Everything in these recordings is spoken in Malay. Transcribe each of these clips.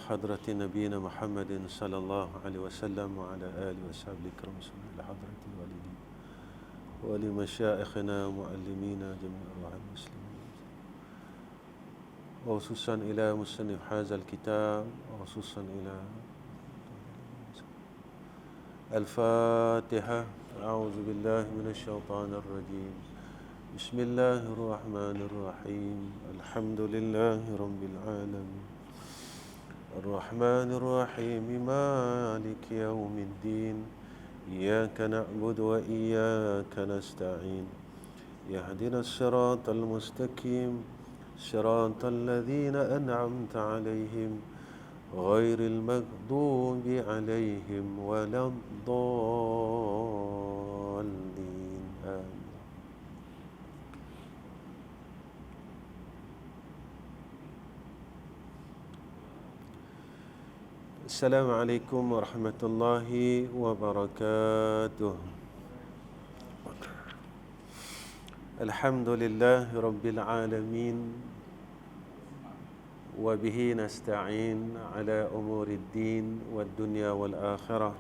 حضرة نبينا محمد صلى الله عليه وسلم وعلى آله وصحبه الكرام إلى حضرة الوالدين ولمشائخنا ومعلمينا جميع أرواح المسلمين، وخصوصا إلى مصنف هذا الكتاب، وخصوصا إلى الفاتحة. أعوذ بالله من الشيطان الرجيم. بسم الله الرحمن الرحيم. الحمد لله رب العالمين الرحمن الرحيم مالك يوم الدين إياك نعبد وإياك نستعين اهدنا الصراط المستقيم صراط الذين أنعمت عليهم غير المغضوب عليهم ولا الضالين آمين. Assalamualaikum warahmatullahi wabarakatuh. Alhamdulillahi rabbil alamin wa bihi nasta'in ala umuri ad-din wad dunya wal akhirah.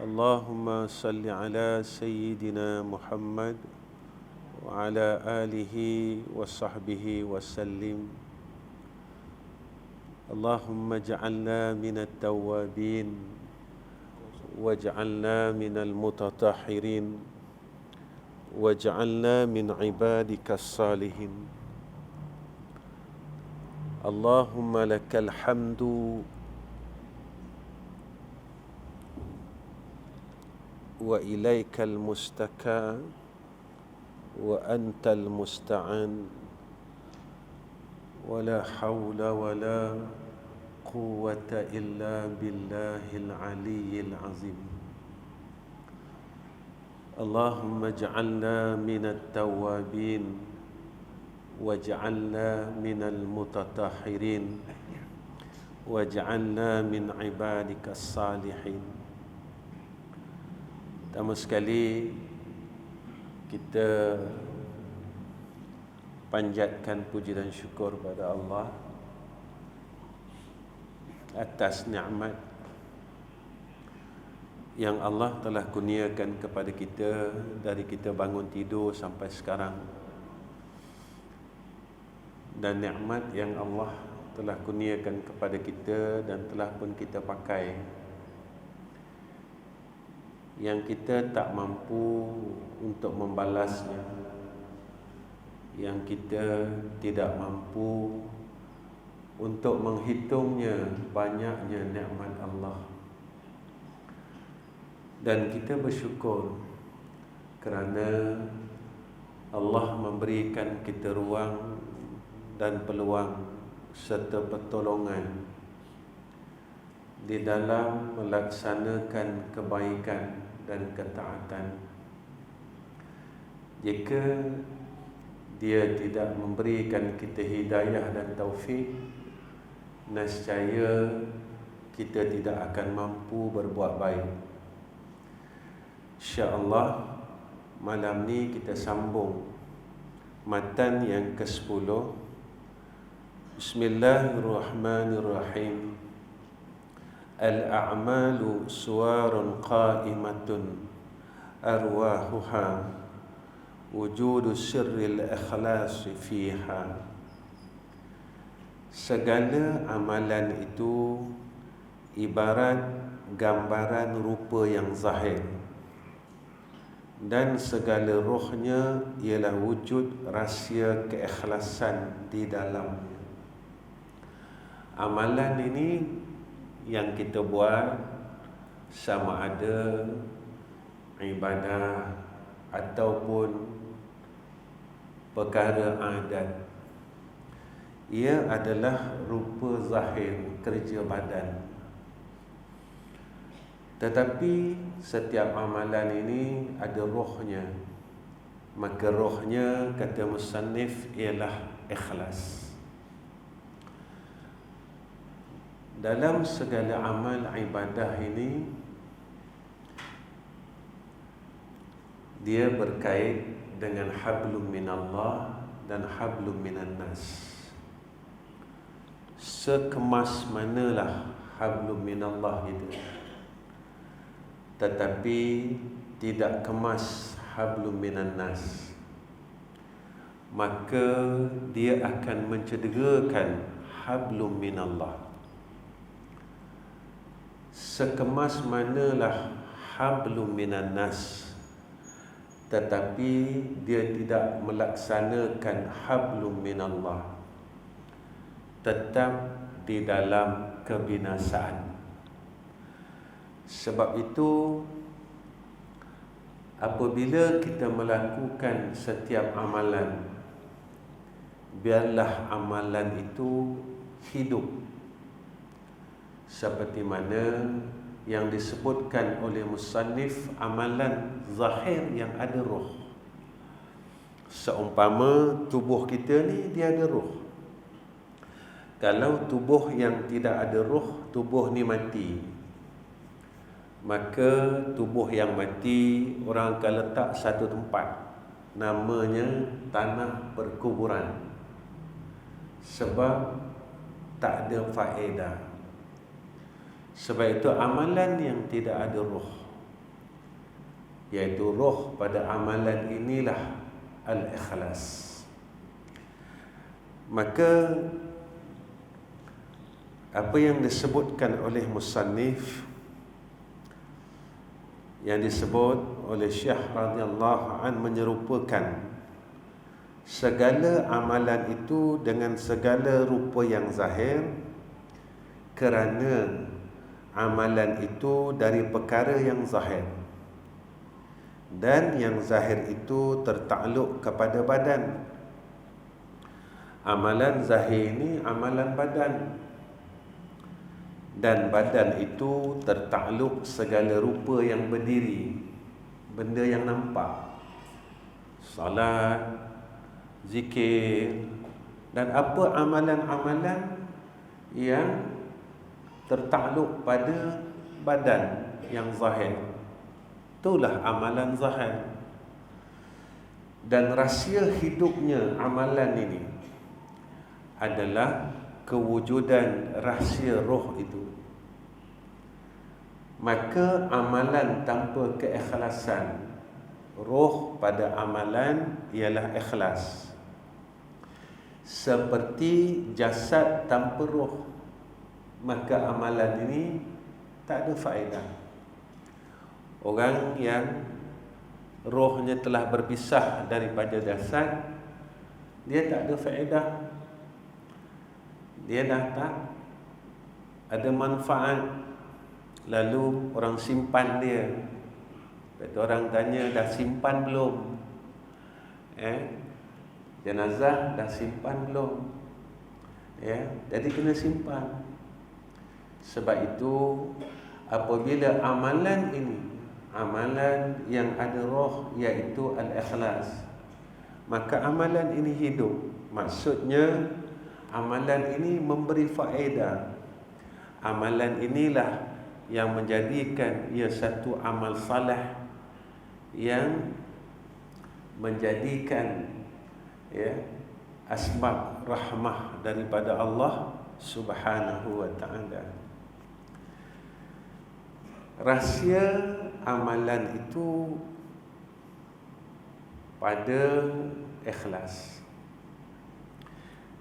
Allahumma salli ala sayyidina Muhammad wa ala alihi wa sahbihi wa sallim. Allahumma ja'alna minat tawabin waj'alna minal mutatahhirin waj'alna min ibadikas salihin. Allahumma lakal hamdu wa ilaikal mustaka wa antal musta'an ولا حول ولا قوة إلا بالله العلي العظيم. اللهم اجعلنا من التوابين واجعلنا من المتطهرين واجعلنا من عبادك الصالحين. Pertama sekali kita panjatkan puji dan syukur pada Allah atas nikmat yang Allah telah kurniakan kepada kita dari kita bangun tidur sampai sekarang, dan nikmat yang Allah telah kurniakan kepada kita dan telah pun kita pakai, yang kita tak mampu untuk membalasnya, yang kita tidak mampu untuk menghitungnya banyaknya nikmat Allah. Dan kita bersyukur kerana Allah memberikan kita ruang dan peluang serta pertolongan di dalam melaksanakan kebaikan dan ketaatan. Jika Dia tidak memberikan kita hidayah dan taufik, nescaya kita tidak akan mampu berbuat baik. InsyaAllah malam ni kita sambung matan yang ke-10. Bismillahirrahmanirrahim. Al-a'malu suwarun qa'imatun arwahuha wujudu sirril ikhlas fiha. Segala amalan itu ibarat gambaran rupa yang zahir, dan segala rohnya ialah wujud rahsia keikhlasan di dalamnya. Amalan ini yang kita buat, sama ada ibadah ataupun perkara adat, ia adalah rupa zahir kerja badan. Tetapi setiap amalan ini ada rohnya. Maka rohnya, kata musannif, ialah ikhlas. Dalam segala amal ibadah ini, dia berkait dengan hablum minallah dan hablum minan nas. sekemas manalah hablum minallah itu, tetapi tidak kemas hablum minan nas, maka dia akan mencederakan hablum minallah. Sekemas manalah hablum minan nas, tetapi dia tidak melaksanakan hablum minallah, tetap di dalam kebinasaan. Sebab itu, apabila kita melakukan setiap amalan, biarlah amalan itu hidup, seperti mana yang disebutkan oleh musannif, amalan zahir yang ada roh. Seumpama tubuh kita ni dia ada roh. Kalau tubuh yang tidak ada roh, tubuh ni mati, maka tubuh yang mati orang akan letak satu tempat, namanya tanah perkuburan, sebab tak ada faedah. Sebab itu amalan yang tidak ada roh, iaitu roh pada amalan inilah al-ikhlas. Maka apa yang disebutkan oleh musannif, yang disebut oleh Syekh radhiyallahu an, menyerupakan segala amalan itu dengan segala rupa yang zahir, kerana amalan itu dari perkara yang zahir, dan yang zahir itu tertakluk kepada badan. Amalan zahir ini amalan badan, dan badan itu tertakluk segala rupa yang berdiri, benda yang nampak, salat, zikir, dan apa amalan-amalan yang tertakluk pada badan yang zahir, itulah amalan zahir. Dan rahsia hidupnya amalan ini adalah kewujudan rahsia roh itu. Maka amalan tanpa keikhlasan, roh pada amalan ialah ikhlas. Seperti jasad tanpa roh, maka amalan ini tak ada faedah. Orang yang rohnya telah berpisah daripada jasad, dia tak ada faedah, dia dah tak ada manfaat. Lalu orang simpan dia. Kata orang tanya, dah simpan belum? Jenazah dah simpan belum? Jadi kena simpan. Sebab itu, apabila amalan ini, amalan yang ada roh, iaitu al-ikhlas, maka amalan ini hidup. Maksudnya amalan ini memberi faedah. Amalan inilah yang menjadikan ia satu amal saleh, yang menjadikan asbab rahmah daripada Allah Subhanahu wa ta'ala. Rahsia amalan itu pada ikhlas,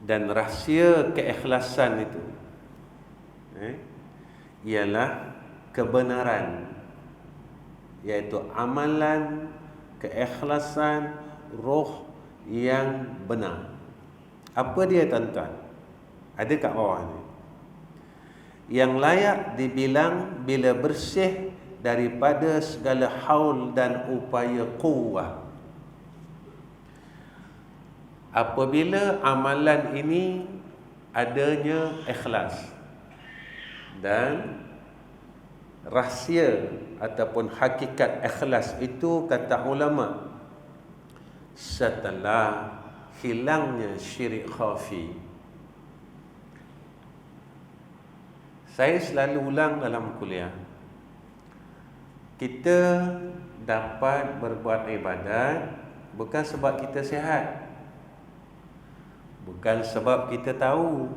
dan rahsia keikhlasan itu ialah kebenaran, iaitu amalan keikhlasan roh yang benar. Apa dia tuan-tuan? Ada kat bawah ni, yang layak dibilang bila bersih daripada segala haul dan upaya quwwah. Apabila amalan ini adanya ikhlas, dan rahsia ataupun hakikat ikhlas itu, kata ulama, setelah hilangnya syirik khafi. Saya selalu ulang dalam kuliah, kita dapat berbuat ibadat bukan sebab kita sihat, bukan sebab kita tahu.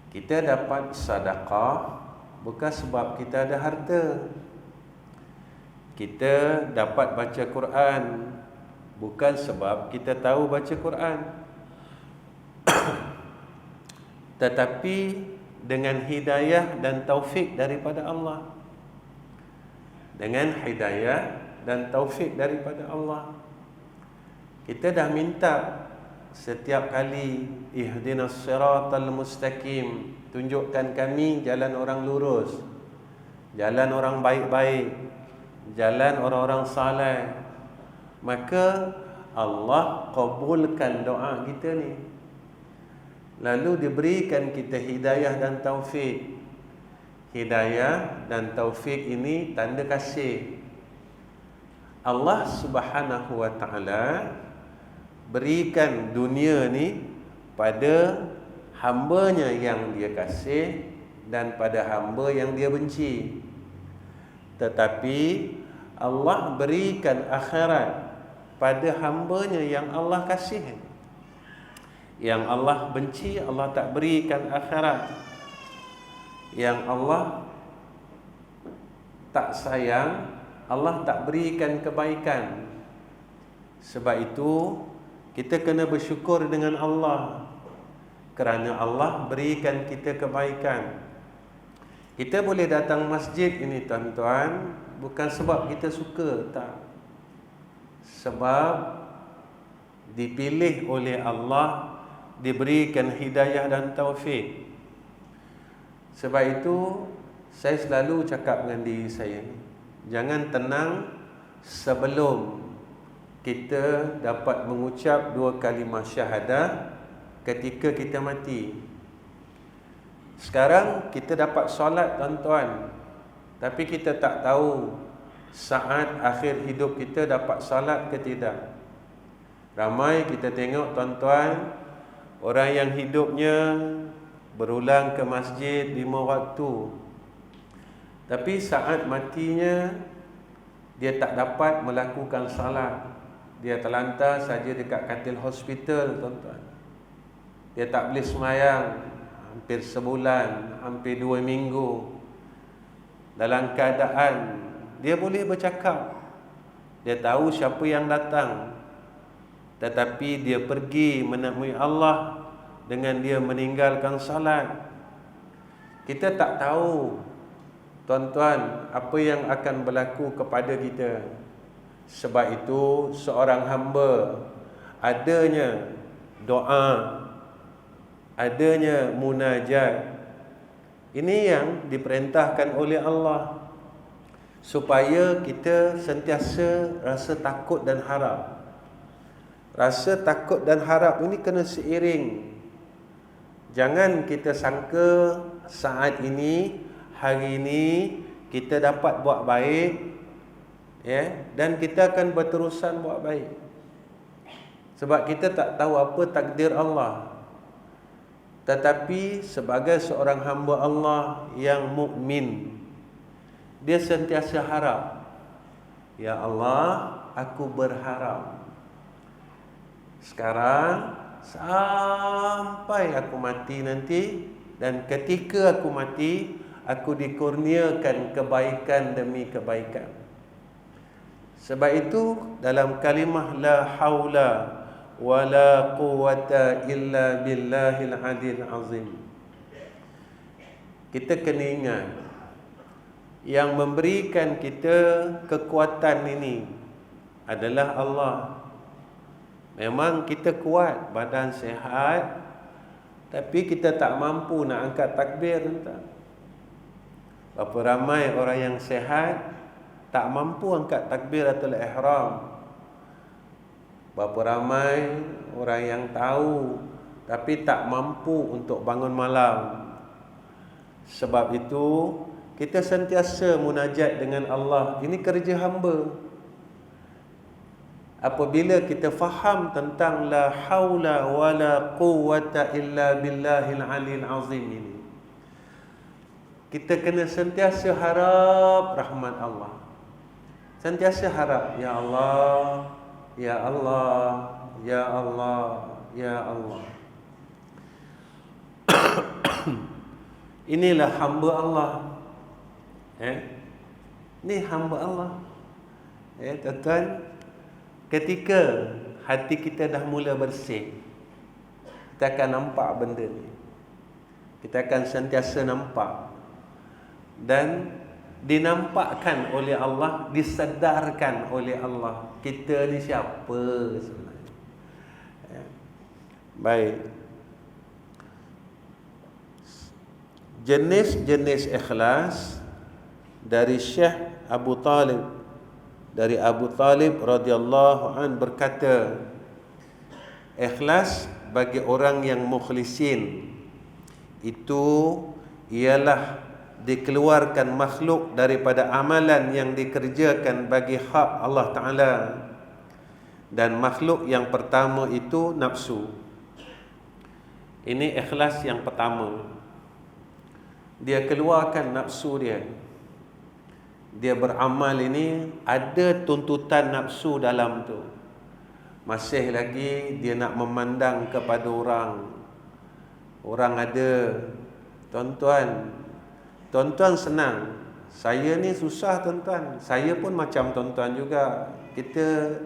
Kita dapat sedekah bukan sebab kita ada harta. Kita dapat baca Quran bukan sebab kita tahu baca Quran, tetapi dengan hidayah dan taufik daripada Allah. Dengan hidayah dan taufik daripada Allah. Kita dah minta setiap kali, ihdinas siratal mustaqim, tunjukkan kami jalan orang lurus, jalan orang baik-baik, jalan orang-orang saleh. Maka Allah kabulkan doa kita ni. Lalu diberikan kita hidayah dan taufik. Hidayah dan taufik ini tanda kasih. Allah Subhanahu wa ta'ala berikan dunia ni pada hambanya yang dia kasih dan pada hamba yang dia benci. Tetapi Allah berikan akhirat pada hambanya yang Allah kasih. Yang Allah benci, Allah tak berikan akhirat. Yang Allah tak sayang, Allah tak berikan kebaikan. Sebab itu kita kena bersyukur dengan Allah, kerana Allah berikan kita kebaikan. Kita boleh datang masjid ini tuan-tuan bukan sebab kita suka, tak. Sebab dipilih oleh Allah, diberikan hidayah dan taufik. Sebab itu saya selalu cakap dengan diri saya, jangan tenang sebelum kita dapat mengucap 2 kalimah syahadah ketika kita mati. Sekarang kita dapat solat tuan-tuan, tapi kita tak tahu saat akhir hidup kita dapat solat ke tidak. Ramai kita tengok tuan-tuan, orang yang hidupnya berulang ke masjid 5 waktu, tapi saat matinya dia tak dapat melakukan salat. Dia terlantar saja dekat katil hospital tuan-tuan. Dia tak boleh semayang hampir sebulan, hampir 2 minggu. Dalam keadaan dia boleh bercakap, dia tahu siapa yang datang, tetapi dia pergi menemui Allah dengan dia meninggalkan salat. Kita tak tahu tuan-tuan apa yang akan berlaku kepada kita. Sebab itu seorang hamba adanya doa, adanya munajat, ini yang diperintahkan oleh Allah, supaya kita sentiasa rasa takut dan harap. Rasa takut dan harap ini kena seiring. Jangan kita sangka saat ini, hari ini kita dapat buat baik, ya, dan kita akan berterusan buat baik. Sebab kita tak tahu apa takdir Allah. Tetapi sebagai seorang hamba Allah yang mukmin, dia sentiasa harap, ya Allah, aku berharap sekarang sampai aku mati nanti, dan ketika aku mati, aku dikurniakan kebaikan demi kebaikan. Sebab itu dalam kalimah la haula wala quwwata illa billahil adil azim, kita kena ingat yang memberikan kita kekuatan ini adalah Allah. Memang kita kuat, badan sihat, tapi kita tak mampu nak angkat takbir, entah. Berapa ramai orang yang sihat tak mampu angkat takbiratul ihram. Berapa ramai orang yang tahu tapi tak mampu untuk bangun malam. Sebab itu kita sentiasa munajat dengan Allah. Ini kerja hamba. Apabila kita faham tentang la haula wala quwwata illa billahil alil azim ini, kita kena sentiasa harap rahmat Allah. Sentiasa harap, ya Allah, ya Allah, ya Allah, ya Allah. Inilah hamba Allah. Ni hamba Allah. Tuan-tuan, ketika hati kita dah mula bersih, kita akan nampak benda ni. Kita akan sentiasa nampak. Dan dinampakkan oleh Allah, disedarkan oleh Allah, kita ni siapa sebenarnya. Baik. Jenis-jenis ikhlas dari Syekh Abu Talib, dari Abu Talib radhiyallahu an berkata, ikhlas bagi orang yang mukhlisin itu ialah dikeluarkan makhluk daripada amalan yang dikerjakan bagi hak Allah Ta'ala. Dan makhluk yang pertama itu nafsu. Ini ikhlas yang pertama. Dia keluarkan nafsu dia. Dia beramal ini ada tuntutan nafsu dalam tu. Masih lagi dia nak memandang kepada orang. Orang ada, Tuan-tuan senang. Saya ni susah tuan-tuan. Saya pun macam tuan-tuan juga.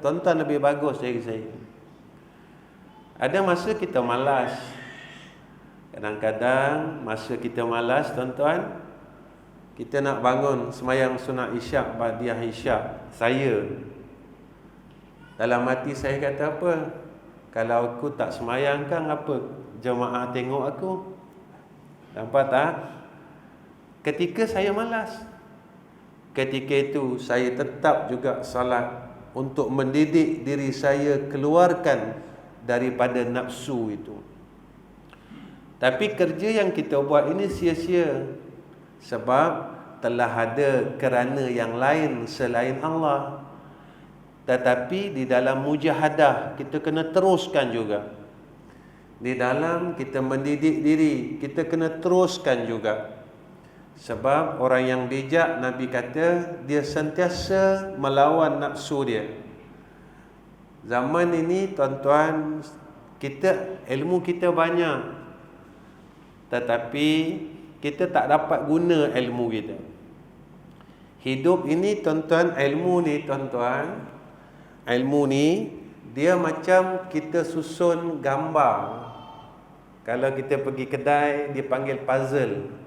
Tuan-tuan lebih bagus dari saya. Ada masa kita malas. Kadang-kadang masa kita malas tuan-tuan, kita nak bangun semayang sunat isyak, ba'diyah isyak. Saya dalam hati saya kata apa? Kalau aku tak semayang kan apa? Jemaah tengok aku. Nampak tak? Ketika saya malas, ketika itu saya tetap juga salat untuk mendidik diri saya keluarkan daripada nafsu itu. Tapi kerja yang kita buat ini sia-sia, sebab telah ada kerana yang lain selain Allah. Tetapi di dalam mujahadah kita kena teruskan juga. Di dalam kita mendidik diri, kita kena teruskan juga. Sebab orang yang bijak, Nabi kata, dia sentiasa melawan nafsu dia. Zaman ini tuan-tuan, ilmu kita banyak, tetapi kita tak dapat guna ilmu kita. Hidup ini tuan-tuan, ilmu ni dia macam kita susun gambar. Kalau kita pergi kedai, dia panggil puzzle.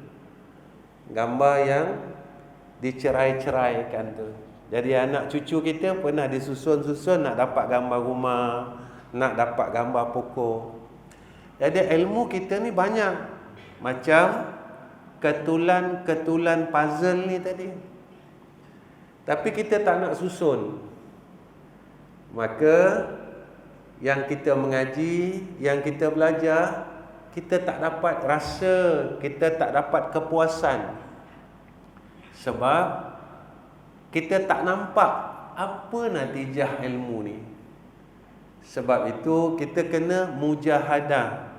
Gambar yang dicerai-ceraikan tu. Jadi anak cucu kita pernah disusun-susun nak dapat gambar rumah, nak dapat gambar pokok. Jadi ilmu kita ni banyak. Macam ketulan-ketulan puzzle ni tadi. Tapi kita tak nak susun. Maka yang kita mengaji, yang kita belajar, kita tak dapat rasa, kita tak dapat kepuasan. Sebab kita tak nampak apa natijah ilmu ni. Sebab itu kita kena mujahadah.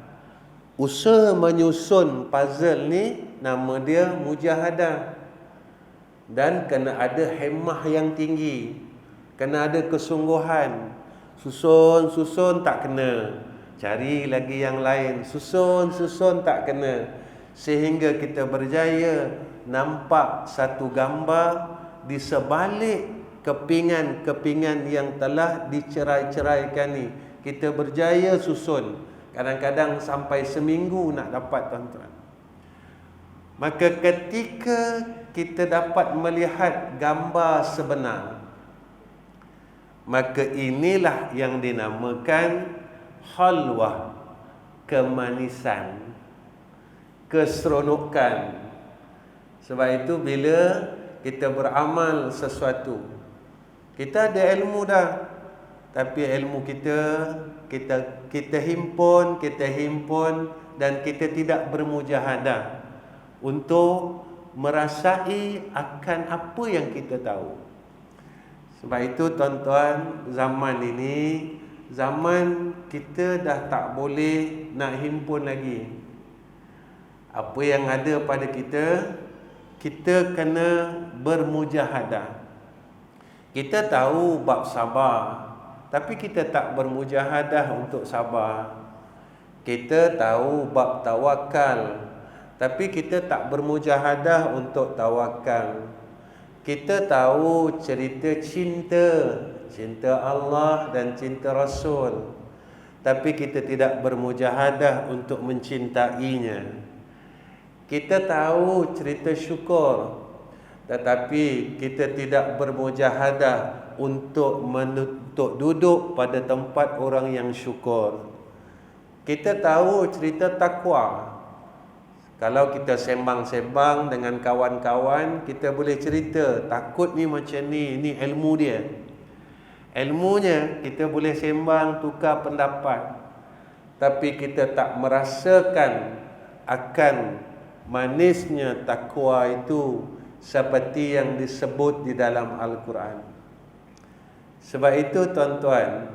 Usaha menyusun puzzle ni nama dia mujahadah. Dan kena ada hemah yang tinggi, kena ada kesungguhan. Susun tak kena, cari lagi yang lain. Susun tak kena, sehingga kita berjaya nampak satu gambar di sebalik kepingan-kepingan yang telah dicerai-ceraikan ni. Kita berjaya susun. Kadang-kadang sampai seminggu nak dapat tuan-tuan. Maka ketika kita dapat melihat gambar sebenar, maka inilah yang dinamakan halwah, kemanisan, keseronokan. Sebab itu bila kita beramal sesuatu, kita ada ilmu dah, tapi ilmu kita himpun dan kita tidak bermujahadah untuk merasai akan apa yang kita tahu. Sebab itu tuan-tuan, zaman ini zaman kita dah tak boleh nak himpun lagi. Apa yang ada pada kita, kita kena bermujahadah. Kita tahu bab sabar, tapi kita tak bermujahadah untuk sabar. Kita tahu bab tawakal, Tapi kita tak bermujahadah untuk tawakal. Kita tahu cerita cinta Allah dan cinta Rasul, tapi kita tidak bermujahadah untuk mencintainya. Kita tahu cerita syukur, tetapi kita tidak bermujahadah untuk duduk pada tempat orang yang syukur. Kita tahu cerita takwa. Kalau kita sembang-sembang dengan kawan-kawan, kita boleh cerita, takut ni macam ni ilmu dia. Ilmunya kita boleh sembang, tukar pendapat. Tapi kita tak merasakan akan manisnya takwa itu seperti yang disebut di dalam Al-Quran. Sebab itu tuan-tuan,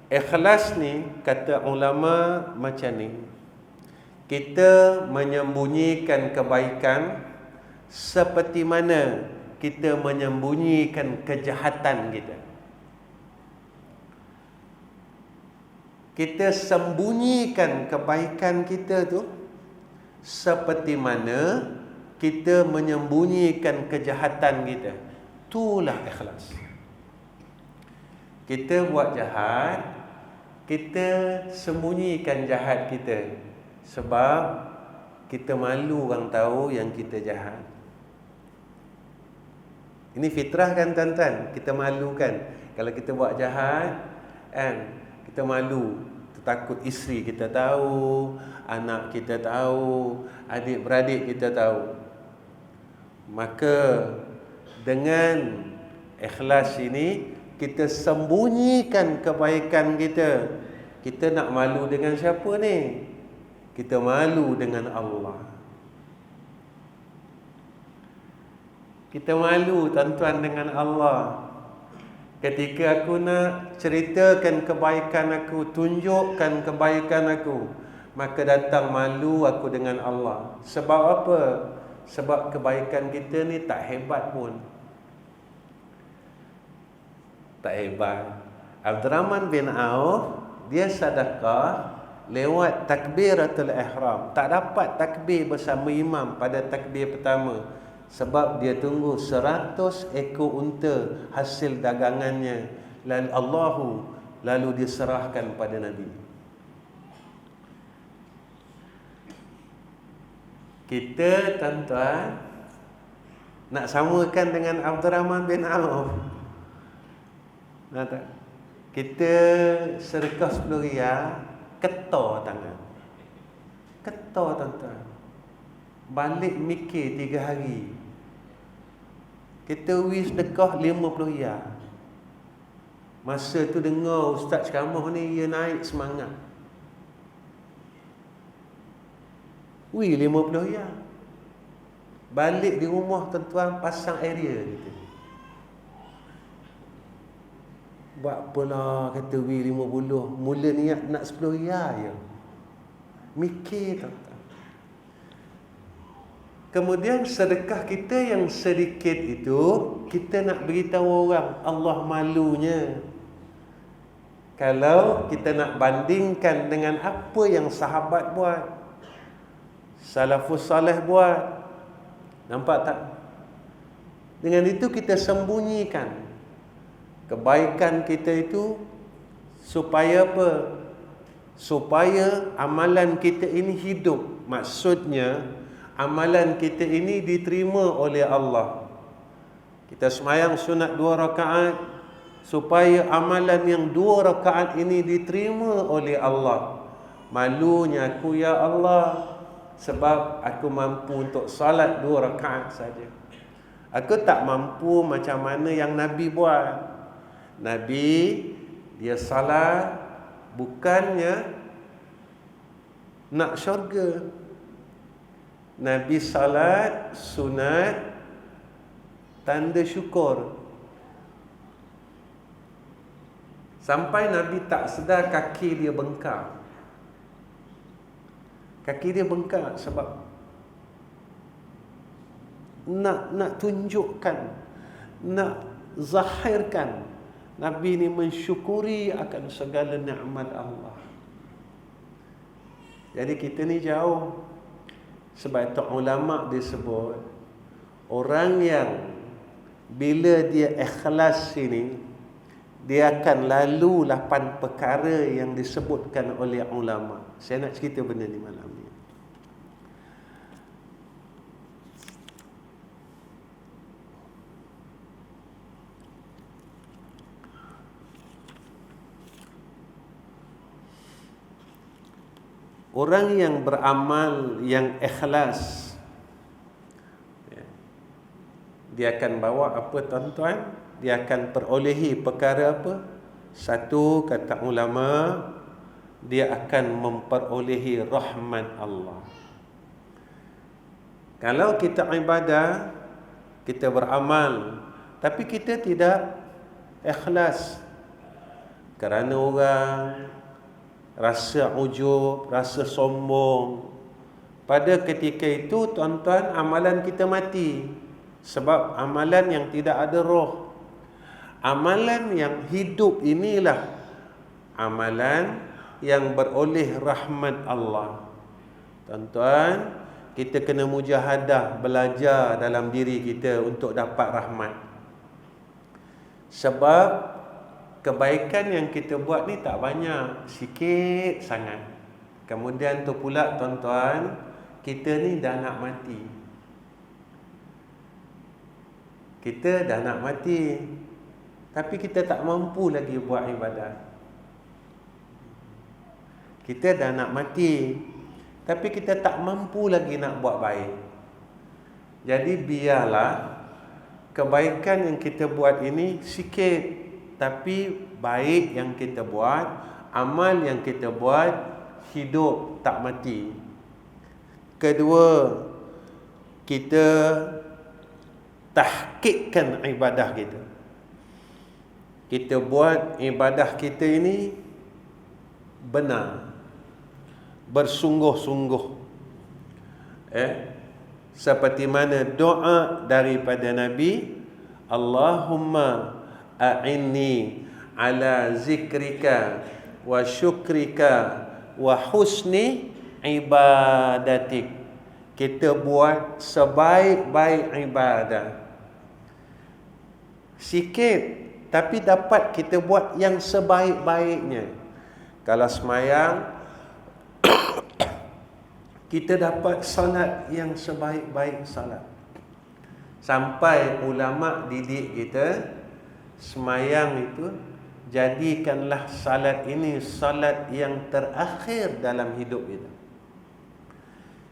ikhlas ni kata ulama macam ni. Kita menyembunyikan kebaikan seperti mana kita menyembunyikan kejahatan kita. Kita sembunyikan kebaikan kita tu seperti mana kita menyembunyikan kejahatan kita. Itulah ikhlas. Kita buat jahat, kita sembunyikan jahat kita, sebab kita malu orang tahu yang kita jahat. Ini fitrah kan tuan-tuan? Kita malu kan? Kalau kita buat jahat, kan? Kita malu. Takut isteri kita tahu, anak kita tahu, adik-beradik kita tahu. Maka dengan ikhlas ini, kita sembunyikan kebaikan kita. Kita nak malu dengan siapa ni? Kita malu dengan Allah. Kita malu tuan-tuan dengan Allah. Ketika aku nak ceritakan kebaikan aku, tunjukkan kebaikan aku, maka datang malu aku dengan Allah. Sebab apa? Sebab kebaikan kita ni tak hebat pun. Tak hebat. Abdurrahman bin Auf, dia sedekah lewat takbiratul ihram. Tak dapat takbir bersama imam pada takbir pertama. Sebab dia tunggu 100 ekor unta hasil dagangannya. Lalu diserahkan pada Nabi. Kita tuan-tuan nak samakan dengan Abdurrahman bin Auf. Nak tak? Kita sedekah 10 riyal, ketar tangan. Ketar tuan-tuan. Balik mikir 3 hari. Kita wis sedekah 50 riyal. Masa tu dengar Ustaz ceramah ni, ia naik semangat. Wih 50 riyal. Balik di rumah tuan-tuan, pasang area kita. Buat apalah kata wih 50. Mula niat nak 10 riyal je. Mikir tuan-tuan. Kemudian sedekah kita yang sedikit itu, kita nak beritahu orang, Allah malunya. Kalau kita nak bandingkan dengan apa yang sahabat buat, salafus salih buat, nampak tak? Dengan itu kita sembunyikan kebaikan kita itu, supaya apa? Supaya amalan kita ini hidup. Maksudnya amalan kita ini diterima oleh Allah. Kita sembahyang sunat 2 rakaat supaya amalan yang 2 rakaat ini diterima oleh Allah. Malunya aku ya Allah, sebab aku mampu untuk salat 2 rakaat saja. Aku tak mampu macam mana yang Nabi buat. Nabi dia salat bukannya nak syurga. Nabi salat sunat tanda syukur. Sampai Nabi tak sedar kaki dia bengkak. Kaki dia bengkak sebab nak tunjukkan, nak zahirkan Nabi ni mensyukuri akan segala nikmat Allah. Jadi kita ni jauh. Sebab itu ulama disebut orang yang bila dia ikhlas ini, dia akan lalu 8 perkara yang disebutkan oleh ulama. Saya nak cerita benda ni malam ni. Orang yang beramal yang ikhlas, dia akan bawa apa tuan-tuan? Dia akan perolehi perkara apa? Satu, kata ulama, dia akan memperolehi rahmat Allah. Kalau kita ibadah, kita beramal, tapi kita tidak ikhlas kerana orang, rasa ujub, rasa sombong, pada ketika itu tuan-tuan, amalan kita mati. Sebab amalan yang tidak ada roh, amalan yang hidup inilah amalan yang beroleh rahmat Allah. Tuan-tuan, kita kena mujahadah, belajar dalam diri kita untuk dapat rahmat. Sebab kebaikan yang kita buat ni tak banyak, sikit sangat. Kemudian tu pula tuan-tuan, kita ni dah nak mati. Kita dah nak mati, tapi kita tak mampu lagi buat ibadat. Kita dah nak mati, tapi kita tak mampu lagi nak buat baik. Jadi biarlah kebaikan yang kita buat ini sikit, tapi baik yang kita buat, amal yang kita buat, hidup tak mati. Kedua, kita tahqiqkan ibadah kita. Kita buat ibadah kita ini benar, bersungguh-sungguh. Seperti mana doa daripada Nabi, Allahumma a'inni ala zikrika wa syukrika wa husni ibadatik. Kita buat sebaik-baik ibadah. Sikit, tapi dapat kita buat yang sebaik-baiknya. Kalau semayang, kita dapat salat yang sebaik-baik salat. Sampai ulama didik kita, semayang itu, jadikanlah salat ini salat yang terakhir dalam hidup kita.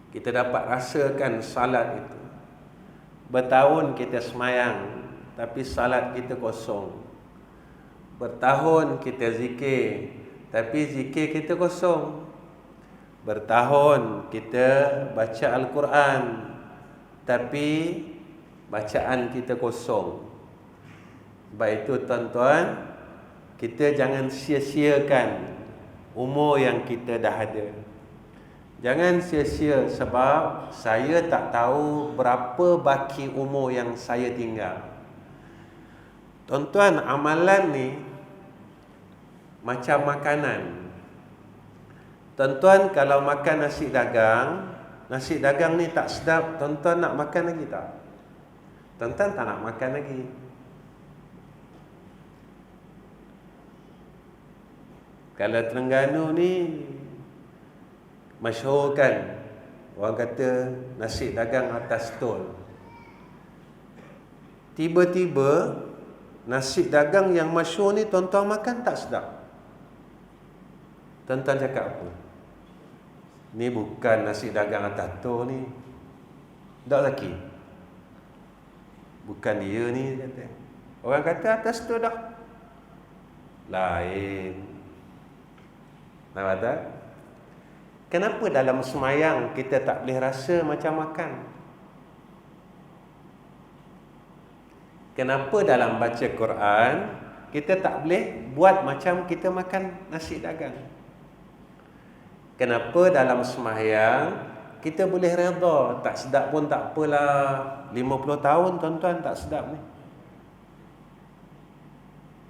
Kita dapat rasakan salat itu. Bertahun kita semayang, tapi salat kita kosong. Bertahun kita zikir, tapi zikir kita kosong. Bertahun kita baca Al-Quran, tapi bacaan kita kosong. Sebab itu tuan-tuan, kita jangan sia-siakan umur yang kita dah ada. Jangan sia-sia, sebab saya tak tahu berapa baki umur yang saya tinggal. Tuan-tuan, amalan ni macam makanan. Tuan-tuan, kalau makan nasi dagang ni tak sedap, tuan-tuan nak makan lagi tak? Tuan-tuan tak nak makan lagi. Kalau Terengganu ni masyhur kan, orang kata nasi dagang atas stol. Tiba-tiba nasi dagang yang masyhur ni tuan-tuan makan tak sedap. Tuan-tuan cakap apa? Ni bukan nasi dagang atas stol ni. Tak lagi. Bukan dia ni, kata. Orang kata atas stol dah. Lain. Nampak tak? Kenapa dalam semayang kita tak boleh rasa macam makan? Kenapa dalam baca Quran kita tak boleh buat macam kita makan nasi dagang? Kenapa dalam semayang kita boleh redha, tak sedap pun tak apalah, 50 tahun tuan-tuan tak sedap ni.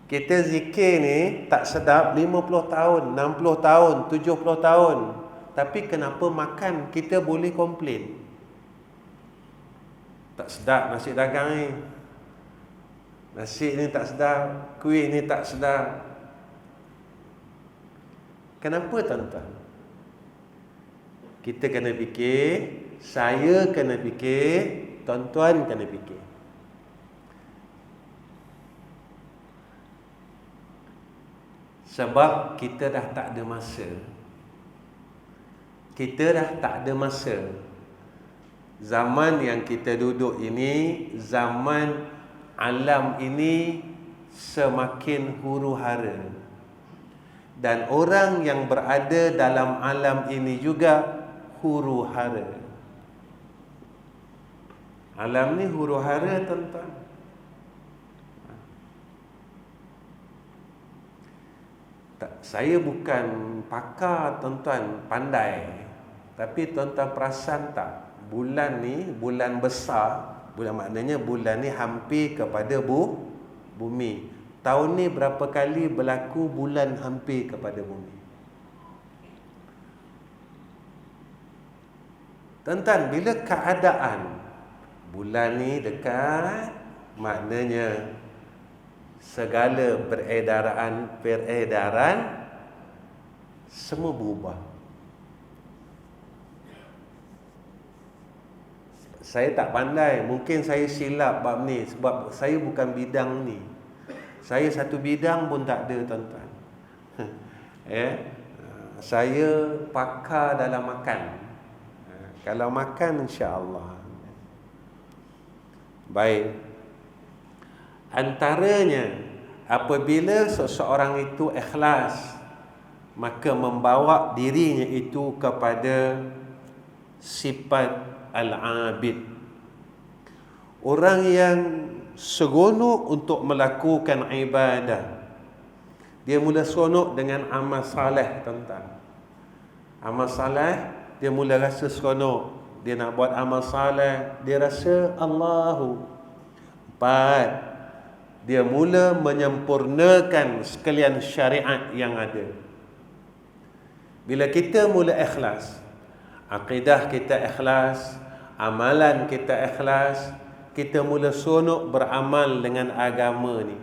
Kita zikir ni tak sedap 50 tahun, 60 tahun, 70 tahun. Tapi kenapa makan kita boleh komplain? Tak sedap nasi dagang ni. Nasi ni tak sedap, kuih ni tak sedap. Kenapa tuan-tuan? Kita kena fikir, saya kena fikir, tuan-tuan kena fikir. Sebab kita dah tak ada masa. Kita dah tak ada masa. Zaman yang kita duduk ini, zaman alam ini semakin huru-hara. Dan orang yang berada dalam alam ini juga huru-hara. Alam ni huru-hara, tuan-tuan. Saya bukan pakar, tuan-tuan, pandai. Tapi tuan-tuan perasan tak? Bulan ni, bulan besar. Bulan maknanya bulan ni hampir kepada bumi. Tahun ni berapa kali berlaku bulan hampir kepada bumi? Tuan-tuan, bila keadaan bulan ni dekat, maknanya segala peredaran semua berubah. Saya tak pandai, mungkin saya silap bab ni sebab saya bukan bidang ni. Saya satu bidang pun tak ada, tuan-tuan. Saya pakar dalam makan. Kalau makan, insya-Allah. Baik. Antaranya, apabila seseorang itu ikhlas, maka membawa dirinya itu kepada sifat al-abid. Orang yang seronok untuk melakukan ibadah. Dia mula seronok dengan amal saleh, tuan-tuan. Amal saleh, dia mula rasa seronok. Dia nak buat amal saleh, dia rasa Allahu. 4. Dia mula menyempurnakan sekalian syariat yang ada. Bila kita mula ikhlas, akidah kita ikhlas, amalan kita ikhlas, kita mula seronok beramal dengan agama ni.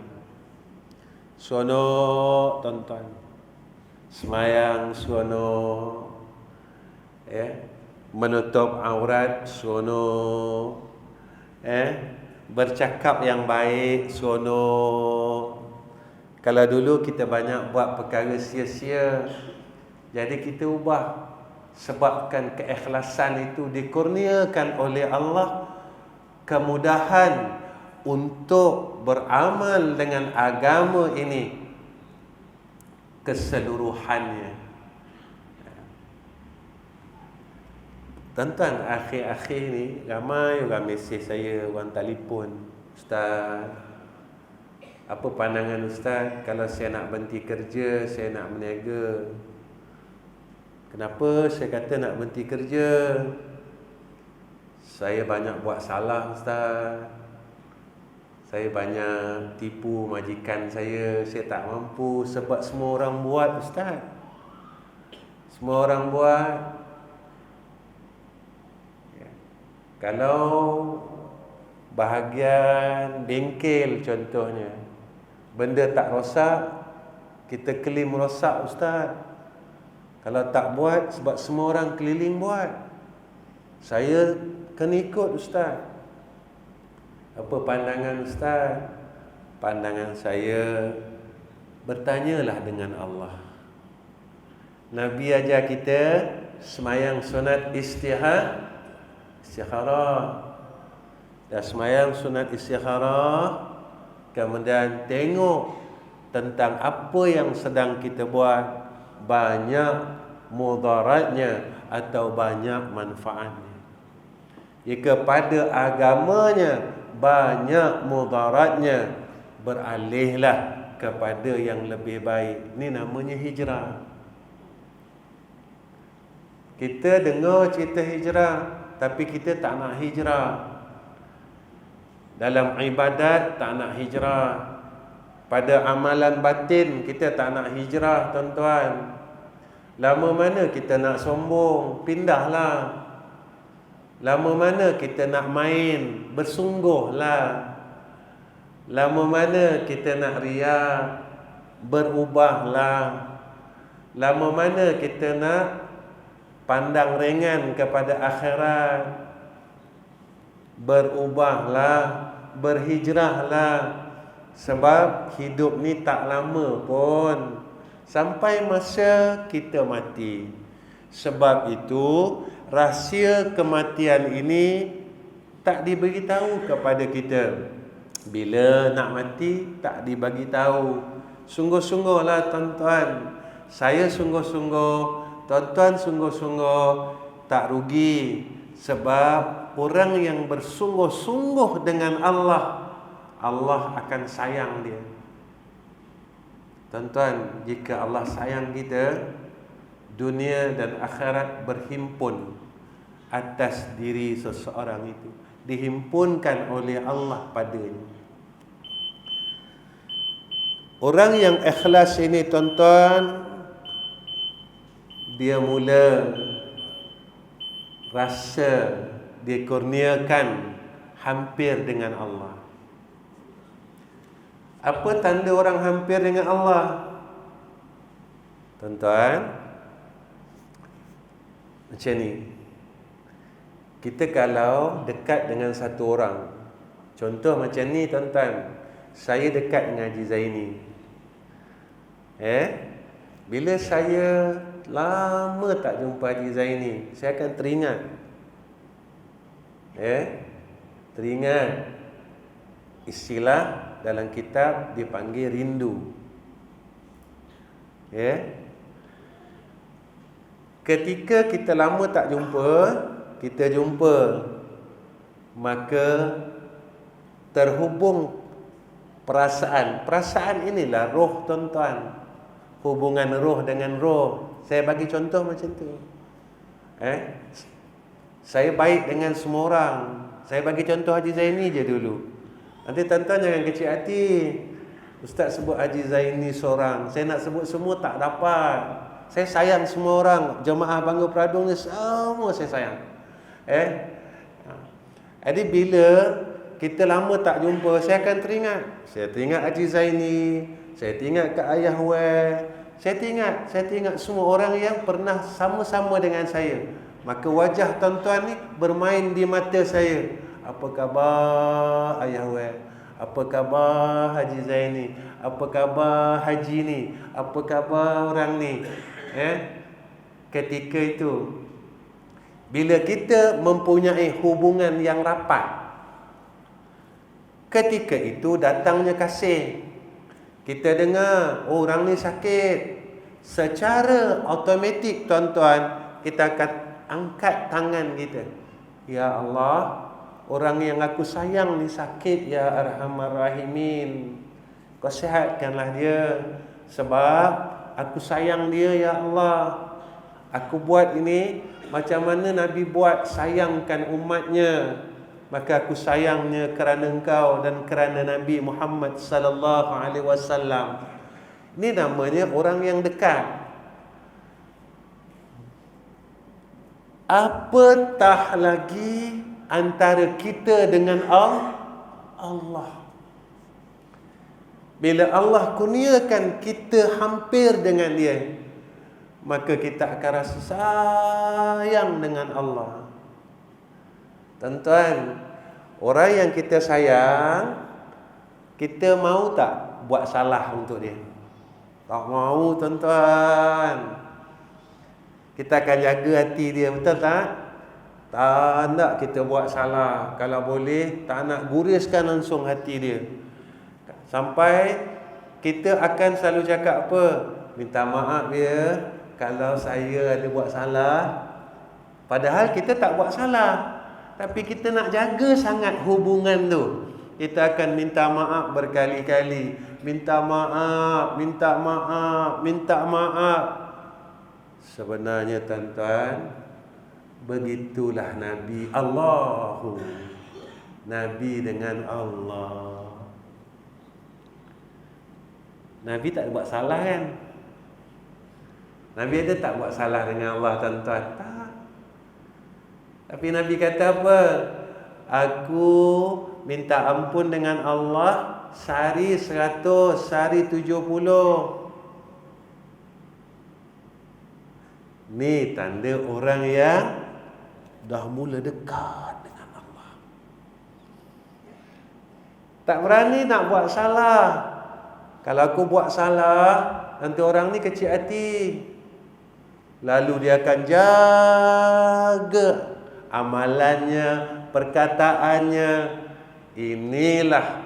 Seronok, tuan-tuan. Semayang seronok. Menutup aurat seronok. Bercakap yang baik seronok. Kalau dulu kita banyak buat perkara sia-sia, jadi kita ubah. Sebabkan keikhlasan itu dikurniakan oleh Allah kemudahan untuk beramal dengan agama ini keseluruhannya. Tuan-tuan, akhir-akhir ni ramai orang mesej saya, orang telefon, Ustaz, apa pandangan Ustaz kalau saya nak berhenti kerja, saya nak berniaga? Kenapa saya kata nak berhenti kerja? Saya banyak buat salah, Ustaz. Saya banyak tipu majikan saya tak mampu. Sebab semua orang buat, Ustaz. Semua orang buat. Kalau bahagian bengkel contohnya, benda tak rosak, kita claim rosak, Ustaz. Kalau tak buat, sebab semua orang keliling buat, saya kena ikut, Ustaz. Apa pandangan Ustaz? Pandangan saya, bertanyalah dengan Allah. Nabi ajar kita semayang sunat istikharah. Dan semayang sunat istikharah, kemudian tengok tentang apa yang sedang kita buat, banyak mudaratnya atau banyak manfaatnya. Jika pada agamanya banyak mudaratnya, beralihlah kepada yang lebih baik. Ini namanya hijrah. Kita dengar cerita hijrah, tapi kita tak nak hijrah. Dalam ibadat tak nak hijrah. Pada amalan batin kita tak nak hijrah, tuan-tuan. Lama mana kita nak sombong, pindahlah. Lama mana kita nak main, bersungguhlah. Lama mana kita nak riak, berubahlah. Lama mana kita nak pandang ringan kepada akhirat, berubahlah, berhijrahlah. Sebab hidup ni tak lama pun, sampai masa kita mati. Sebab itu rahsia kematian ini tak dibagi tahu kepada kita. Bila nak mati tak dibagi tahu. Sungguh-sungguhlah tuan-tuan. Saya sungguh-sungguh, tuan-tuan sungguh-sungguh, tak rugi. Sebab orang yang bersungguh-sungguh dengan Allah, Allah akan sayang dia. Tuan-tuan, jika Allah sayang kita, dunia dan akhirat berhimpun atas diri seseorang itu, dihimpunkan oleh Allah padanya. Orang yang ikhlas ini tuan-tuan, dia mula rasa dikurniakan hampir dengan Allah. Apa tanda orang hampir dengan Allah? Tuan-tuan, macam ni. Kita kalau dekat dengan satu orang, contoh macam ni tuan-tuan, saya dekat dengan Haji Zaini. Bila saya lama tak jumpa Haji Zaini, saya akan teringat. Teringat. Istilah dalam kitab dipanggil rindu. Ketika kita lama tak jumpa, kita jumpa, maka terhubung perasaan. Perasaan inilah roh tuan-tuan. Hubungan roh dengan roh. Saya bagi contoh macam tu. Saya baik dengan semua orang. Saya bagi contoh Haji Zaini je dulu. Nanti tuan-tuan jangan kecil hati. Ustaz sebut Haji Zaini seorang, saya nak sebut semua tak dapat. Saya sayang semua orang. Jemaah Bangga Peradun ni semua saya sayang. Jadi bila kita lama tak jumpa, saya akan teringat. Saya teringat Haji Zaini, saya teringat Kak Ayah Wer, saya teringat semua orang yang pernah sama-sama dengan saya. Maka wajah tuan-tuan ni bermain di mata saya. Apa khabar Ayah Wer? Apa khabar Haji Zaini? Apa khabar Haji ni? Apa khabar orang ni? Ketika itu, bila kita mempunyai hubungan yang rapat, ketika itu datangnya kasih. Kita dengar, oh orang ni sakit, secara automatik tuan-tuan, kita akan angkat tangan kita. Ya Allah, orang yang aku sayang ni sakit, ya Arhamar Rahimin, kau sihatkanlah dia. Sebab aku sayang dia, ya Allah. Aku buat ini macam mana Nabi buat, sayangkan umatnya. Maka aku sayangnya kerana engkau dan kerana Nabi Muhammad sallallahu alaihi wasallam. Ini namanya orang yang dekat. Apatah lagi antara kita dengan Allah. Bila Allah kurniakan kita hampir dengan dia, maka kita akan rasa sayang dengan Allah. Tuan-tuan, orang yang kita sayang, kita mau tak buat salah untuk dia? Tak mau tuan-tuan. Kita akan jaga hati dia, betul tak? Tak nak kita buat salah. Kalau boleh, tak nak guriskan langsung hati dia. Sampai kita akan selalu cakap apa? Minta maaf ya kalau saya ada buat salah. Padahal kita tak buat salah, tapi kita nak jaga sangat hubungan tu. Kita akan minta maaf berkali-kali. Minta maaf, minta maaf, minta maaf. Sebenarnya tuan-tuan, begitulah Nabi Allahu. Nabi dengan Allah. Nabi tak buat salah kan? Nabi ada tak buat salah dengan Allah, tuan-tuan? Tak. Tapi Nabi kata apa? Aku minta ampun dengan Allah sehari 100, sehari 70. Ni tanda orang yang dah mula dekat dengan Allah. Tak berani nak buat salah. Kalau aku buat salah, nanti orang ni kecil hati. Lalu dia akan jaga amalannya, perkataannya. Inilah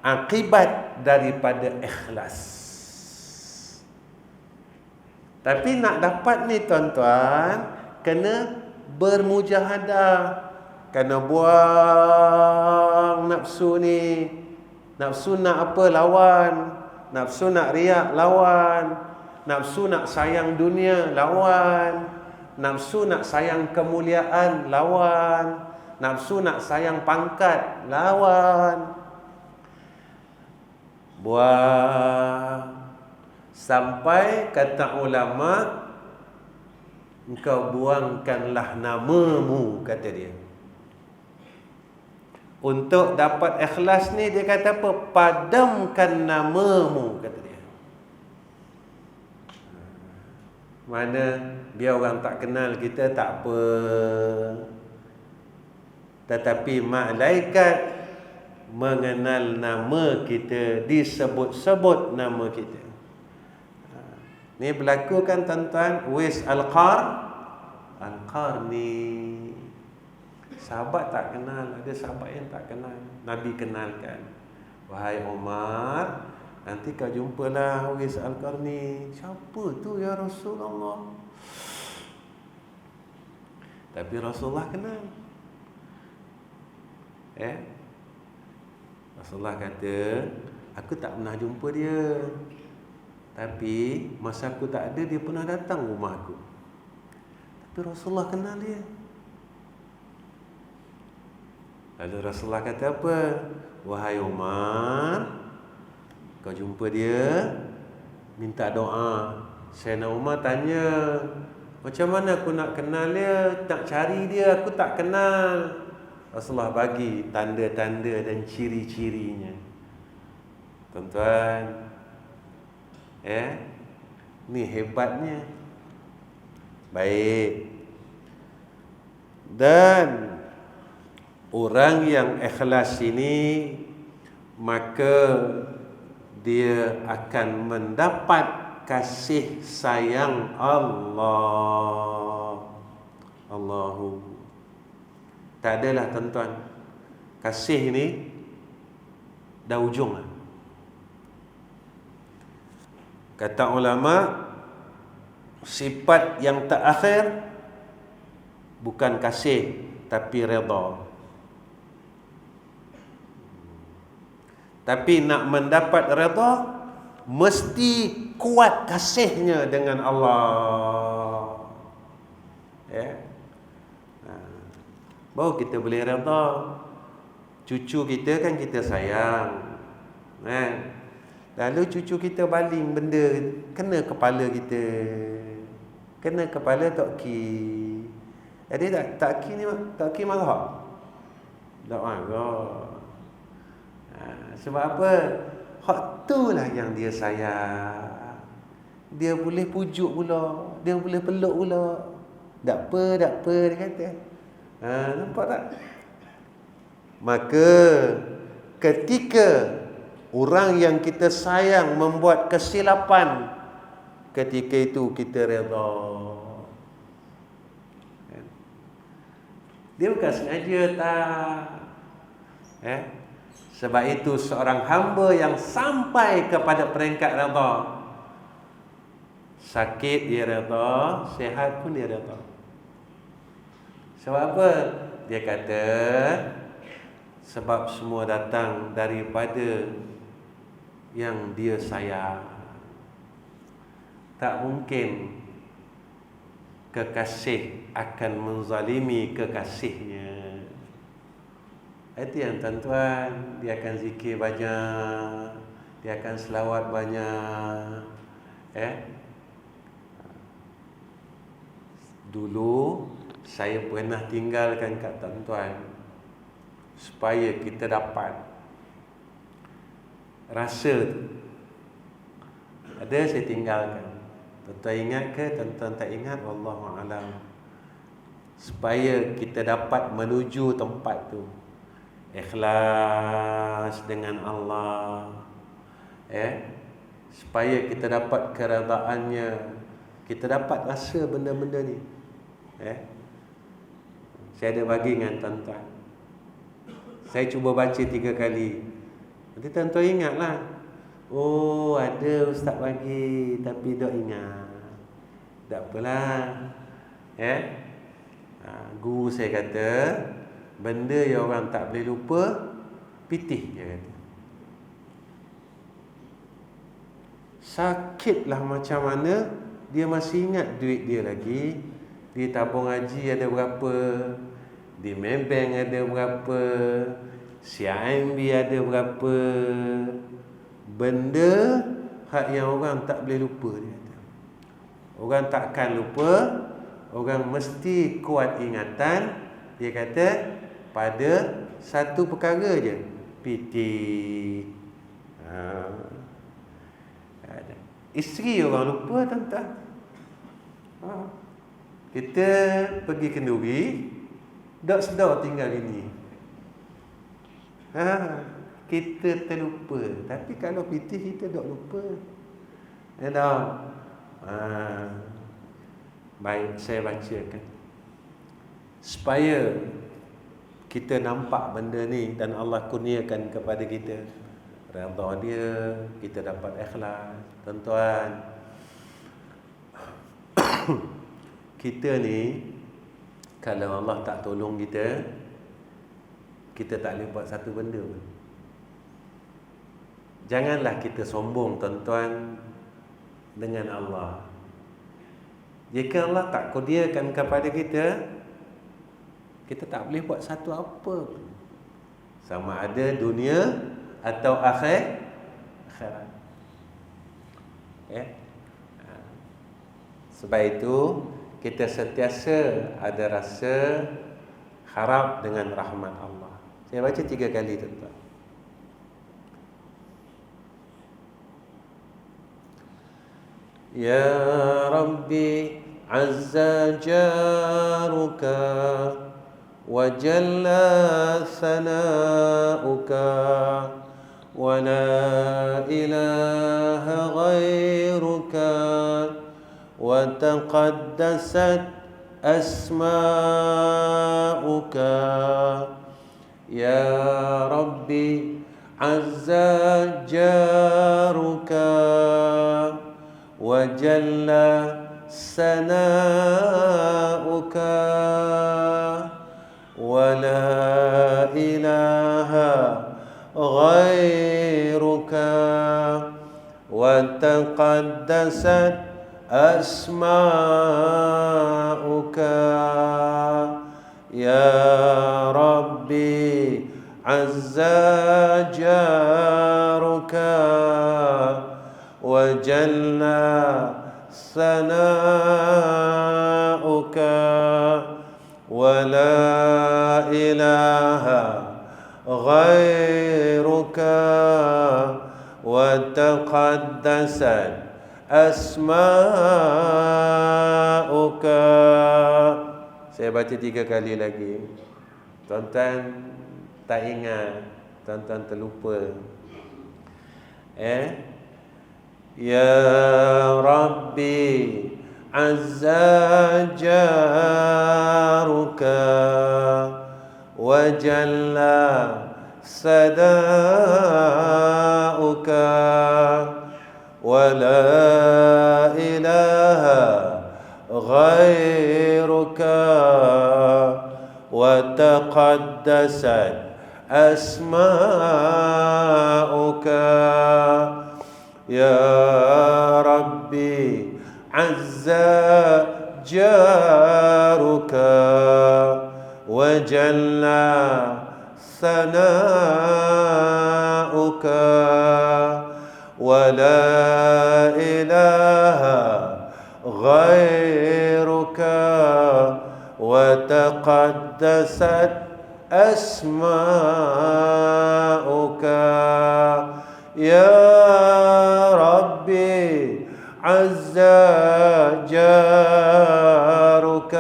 akibat daripada ikhlas. Tapi nak dapat ni tuan-tuan, kena bermujahadah. Kena buang nafsu ni. Nafsu nak apa? Lawan. Nafsu nak riak? Lawan. Nafsu nak sayang dunia? Lawan. Nafsu nak sayang kemuliaan? Lawan. Nafsu nak sayang pangkat? Lawan. Buang. Sampai kata ulama, engkau buangkanlah namamu, kata dia. Untuk dapat ikhlas ni, dia kata apa? Padamkan namamu, kata dia. Mana biar orang tak kenal kita, tak apa. Tetapi malaikat mengenal nama kita, disebut-sebut nama kita. Ni berlaku kan tuan-tuan, Uwais Al-Qarni. Sahabat tak kenal, ada sahabat yang tak kenal. Nabi kenalkan. Wahai Umar, nanti kau jumpalah Uwais Al-Qarni. Siapa tu ya Rasulullah? Tapi Rasulullah kenal. Rasulullah kata, aku tak pernah jumpa dia. Tapi masa aku tak ada, dia pernah datang rumah aku. Tapi Rasulullah kenal dia. Lalu Rasulullah kata apa? Wahai Umar, kau jumpa dia, minta doa. Sayyidina Umar tanya, macam mana aku nak kenal dia? Nak cari dia, aku tak kenal. Rasulullah bagi tanda-tanda dan ciri-cirinya. Tuan-tuan, ni hebatnya. Baik. Dan orang yang ikhlas ini, maka dia akan mendapat kasih sayang Allah. Allahu. Tak adalah tuan-tuan, kasih ni dah ujung lah. Kata ulama, sifat yang terakhir bukan kasih, tapi redha. Tapi nak mendapat redha, mesti kuat kasihnya dengan Allah. Baru kita boleh redha. Cucu kita kan kita sayang. Lalu cucu kita baling benda, kena kepala kita, kena kepala Tok Ki. Jadi Tok Ki marah? Tak marah. Sebab apa? Hak tu lah yang dia sayang. Dia boleh pujuk pula, dia boleh peluk pula. Tak apa, dia kata. Nampak tak? Maka ketika orang yang kita sayang membuat kesilapan, ketika itu kita redha. Dia bukan sengaja tak. Sebab itu seorang hamba yang sampai kepada peringkat redha, sakit dia redha, sihat pun dia redha. Sebab apa? Dia kata, sebab semua datang daripada yang dia sayang. Tak mungkin kekasih akan menzalimi kekasihnya. Itu yang tuan-tuan, dia akan zikir banyak, dia akan selawat banyak. Dulu saya pernah tinggalkan kat tuan-tuan supaya kita dapat rasa tu. Ada saya tinggalkan. Tuan-tuan ingat ke? Tuan-tuan tak ingat? Wallahualam. Supaya kita dapat menuju tempat tu, ikhlas dengan Allah, supaya kita dapat keredaannya, kita dapat rasa benda-benda ni. Saya ada bagi dengan tuan-tuan. Saya cuba baca 3 kali. Nanti tuan-tuan ingatlah. Oh, ada ustaz bagi tapi tak ingat. Tak apalah. Guru saya kata, benda yang orang tak boleh lupa, pitih, dia kata. Sakitlah macam mana, dia masih ingat duit dia lagi. Di tabung haji ada berapa, di Maybank ada berapa, CIMB ada berapa. Benda hak yang orang tak boleh lupa, dia kata. Orang takkan lupa, orang mesti kuat ingatan. Dia kata pada satu perkara je, pitih. Isteri orang lupa, tuan-tuan. Kita pergi kenduri, tak sedar tinggal ini. Kita terlupa. Tapi kalau pitih kita tak lupa. Baik, saya bacakan supaya kita nampak benda ni dan Allah kurniakan kepada kita redha dia, kita dapat ikhlas. Tuan-tuan, kita ni kalau Allah tak tolong kita, kita tak boleh buat satu benda pun. Janganlah kita sombong, tuan-tuan, dengan Allah. Jika Allah tak kurniakan kepada kita, kita tak boleh buat satu apa pun. Sama ada dunia atau akhirat. Sebab itu kita sentiasa ada rasa harap dengan rahmat Allah. Saya baca 3 kali, tuan-tuan. Ya Rabbi azza jaruka wa jalla sana'uka wa la ilaha ghairuka wa taqaddasat asma'uka. Ya Rabbi azza jaruka wa jalla sana'uka wa la ilaha ghairuka wa taqaddasat asma'uka. Ya Rabbi azza jaruka wa jalla sana'uka wa la ilaha ghairuka wa taqaddasat asma'uka. Saya baca 3 kali lagi. Tuan-tuan tak ingat, tuan-tuan terlupa. Ya Rabbi azza jaruka wa jalla sadauka wa la ilaha ghairuka wa taqaddasat asma'uka. Ya Rabbi azza jaruka wa jalla sana'uka wa la ilaha ghairuka تقدست أسماؤك يا ربي عز جارك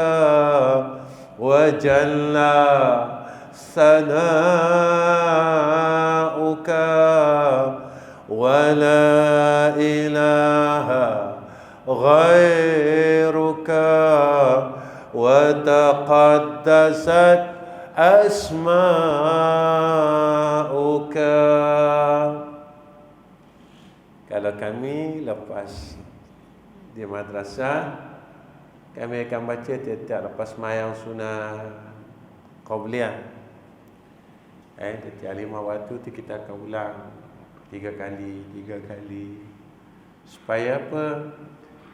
وجل ثناؤك ولا إله غيرك وتقدست أسماؤك. Kalau kami lepas di madrasah, kami akan baca tiap-tiap lepas mayang sunnah qabliyah. Tiap 5 waktu tu kita akan ulang 3 kali. Supaya apa?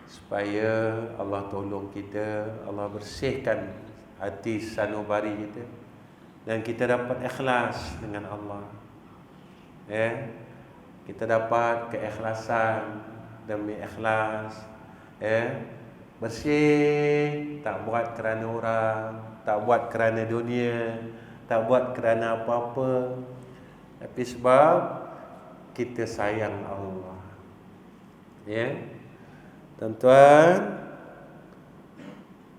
Supaya Allah tolong kita, Allah bersihkan hati sanubari kita, dan kita dapat ikhlas dengan Allah. Kita dapat keikhlasan demi ikhlas. Bersih, tak buat kerana orang, tak buat kerana dunia, tak buat kerana apa-apa, tapi sebab kita sayang Allah. Tuan-tuan,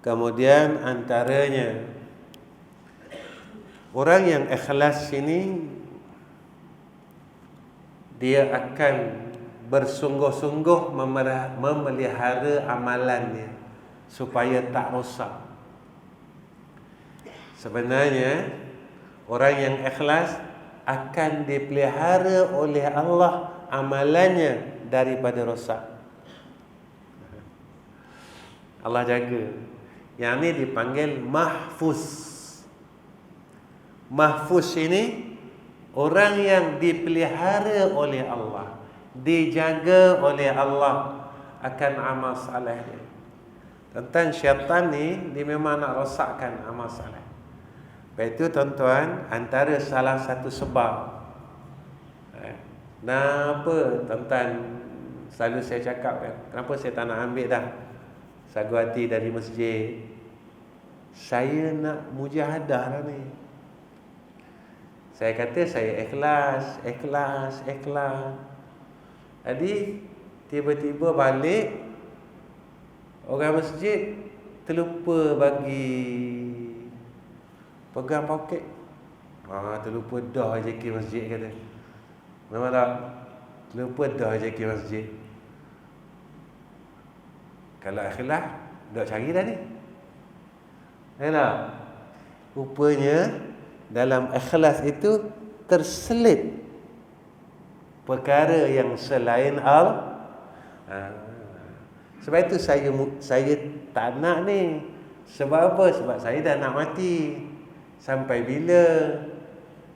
kemudian antaranya orang yang ikhlas ini, dia akan bersungguh-sungguh memelihara amalannya supaya tak rosak. Sebenarnya orang yang ikhlas akan dipelihara oleh Allah amalannya daripada rosak. Allah jaga. Yang ni dipanggil mahfuz. Mahfuz ini orang yang dipelihara oleh Allah, dijaga oleh Allah akan amal saleh dia. Tentang syaitan ni, dia memang nak rosakkan amal saleh. Sebab itu tuan-tuan, antara salah satu sebab kenapa tuan-tuan selalu saya cakap kan, kenapa saya tak nak ambil dah sagu hati dari masjid, saya nak mujahadah lah ni. Saya kata saya ikhlas. Jadi tiba-tiba balik, orang masjid terlupa bagi pegang poket. Terlupa dah JK masjid kata. Memang tak? Terlupa dah JK masjid. Kalau ikhlas, dok cari dah ni. Rupanya dalam ikhlas itu terselit perkara yang selain Allah. Sebab itu saya tak nak ni. Sebab apa? Sebab saya dah nak mati. Sampai bila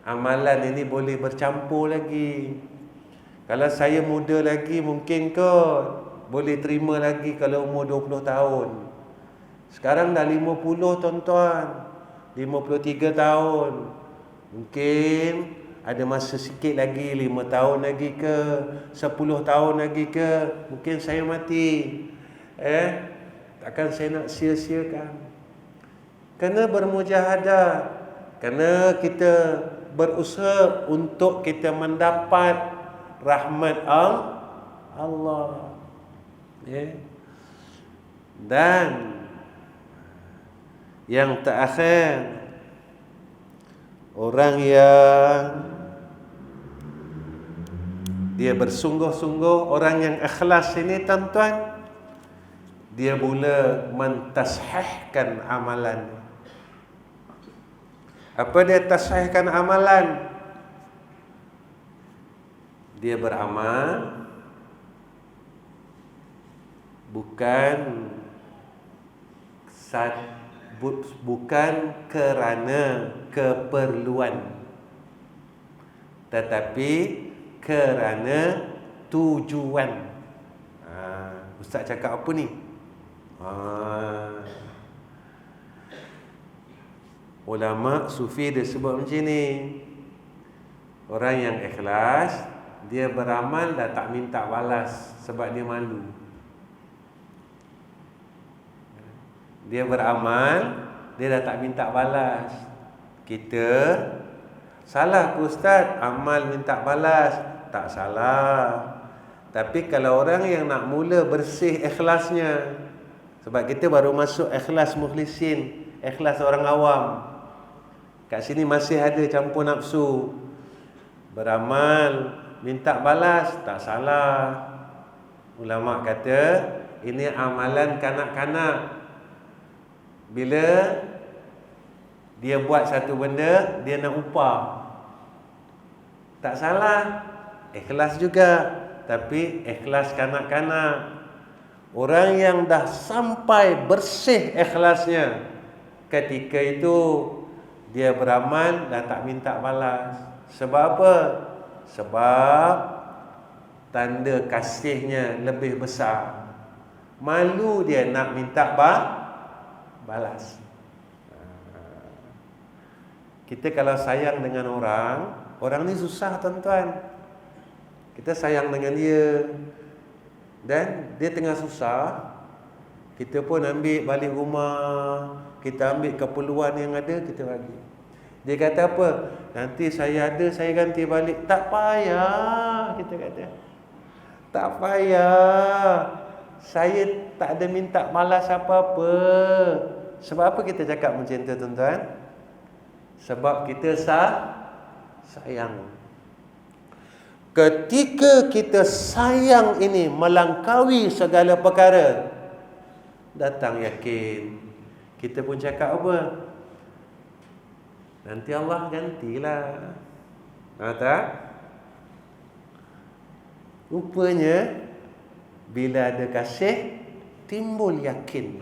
amalan ini boleh bercampur lagi? Kalau saya muda lagi mungkin kot boleh terima lagi kalau umur 20 tahun. Sekarang dah 50 tuan-tuan, 53 tahun. Mungkin ada masa sikit lagi, 5 tahun lagi ke, 10 tahun lagi ke, mungkin saya mati. Takkan saya nak sia-siakan. Kena bermujahadah, kena kita berusaha untuk kita mendapat rahmat Allah. Dan yang terakhir, orang yang dia bersungguh-sungguh, orang yang ikhlas ini tuan-tuan, dia mula mentashihkan amalan. Apa dia tashihkan amalan? Dia beramal bukan kerana keperluan, tetapi kerana tujuan. Ustaz cakap apa ni? Ulama sufi dia sebut macam ni. Orang yang ikhlas, dia beramal dah tak minta balas sebab dia malu. Dia beramal dia dah tak minta balas. Kita salah ke ustaz, amal minta balas, tak salah. Tapi kalau orang yang nak mula bersih ikhlasnya, sebab kita baru masuk ikhlas mukhlisin, ikhlas orang awam. Kat sini masih ada campur nafsu. Beramal minta balas, tak salah. Ulama kata ini amalan kanak-kanak. Bila dia buat satu benda, dia nak upah, tak salah, ikhlas juga. Tapi ikhlas kanak-kanak. Orang yang dah sampai bersih ikhlasnya, ketika itu dia beramal dan tak minta balas. Sebab apa? Sebab tanda kasihnya lebih besar. Malu dia nak minta balas. Kita kalau sayang dengan orang ni susah tuan-tuan. Kita sayang dengan dia dan dia tengah susah, kita pun ambil balik rumah, kita ambil keperluan yang ada, kita bagi. Dia kata apa? Nanti saya ada, saya ganti balik. Tak payah, kita kata. Tak payah. Saya tak ada minta balas apa-apa. Sebab apa kita cakap macam tu tuan-tuan? Sebab kita sayang. Ketika kita sayang ini melangkaui segala perkara, datang yakin. Kita pun cakap apa? Nanti Allah gantilah. Tak? Rupanya bila ada kasih, timbul yakin.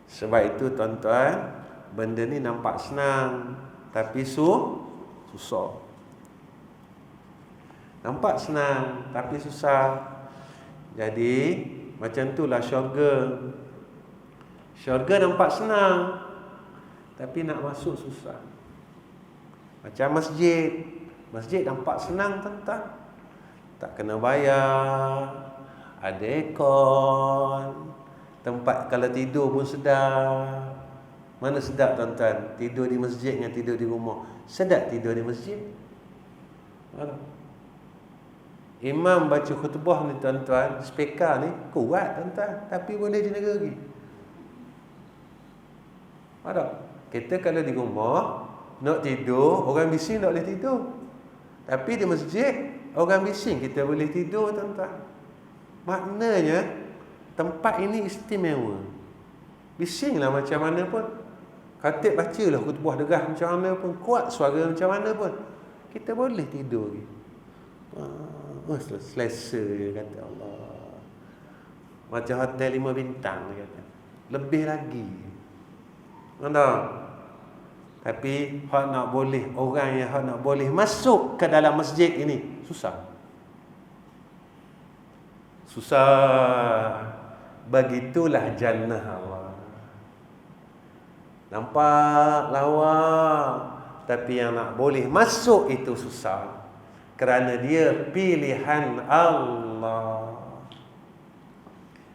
Sebab itu tuan-tuan, benda ni nampak senang, tapi susah. Nampak senang tapi susah. Jadi macam itulah syurga. Syurga nampak senang, tapi nak masuk susah. Macam masjid. Masjid nampak senang tuan-tuan, tak kena bayar, ada aircon, tempat kalau tidur pun sedap. Mana sedap tuan-tuan? Tidur di masjid dengan tidur di rumah. Sedap tidur di masjid. Imam baca khutbah ni tuan-tuan, speaker ni kuat tuan-tuan, tapi boleh diniaga lagi. Kita kalau di rumah nak tidur, orang bising tak boleh tidur. Tapi di masjid, orang bising kita boleh tidur tuan-tuan. Maknanya tempat ini istimewa. Bisinglah macam mana pun, khatib bacalah khutbah derah macam mana pun, kuat suara macam mana pun, kita boleh tidur lagi. Selesa dia kata Allah. Macam hotel 5 bintang dia kata. Lebih lagi. Mana? Tapi hak nak boleh, orang yang hak nak boleh masuk ke dalam masjid ini susah. Susah. Begitulah jannah Allah. Nampak lawa, tapi yang nak boleh masuk itu susah. Kerana dia pilihan Allah.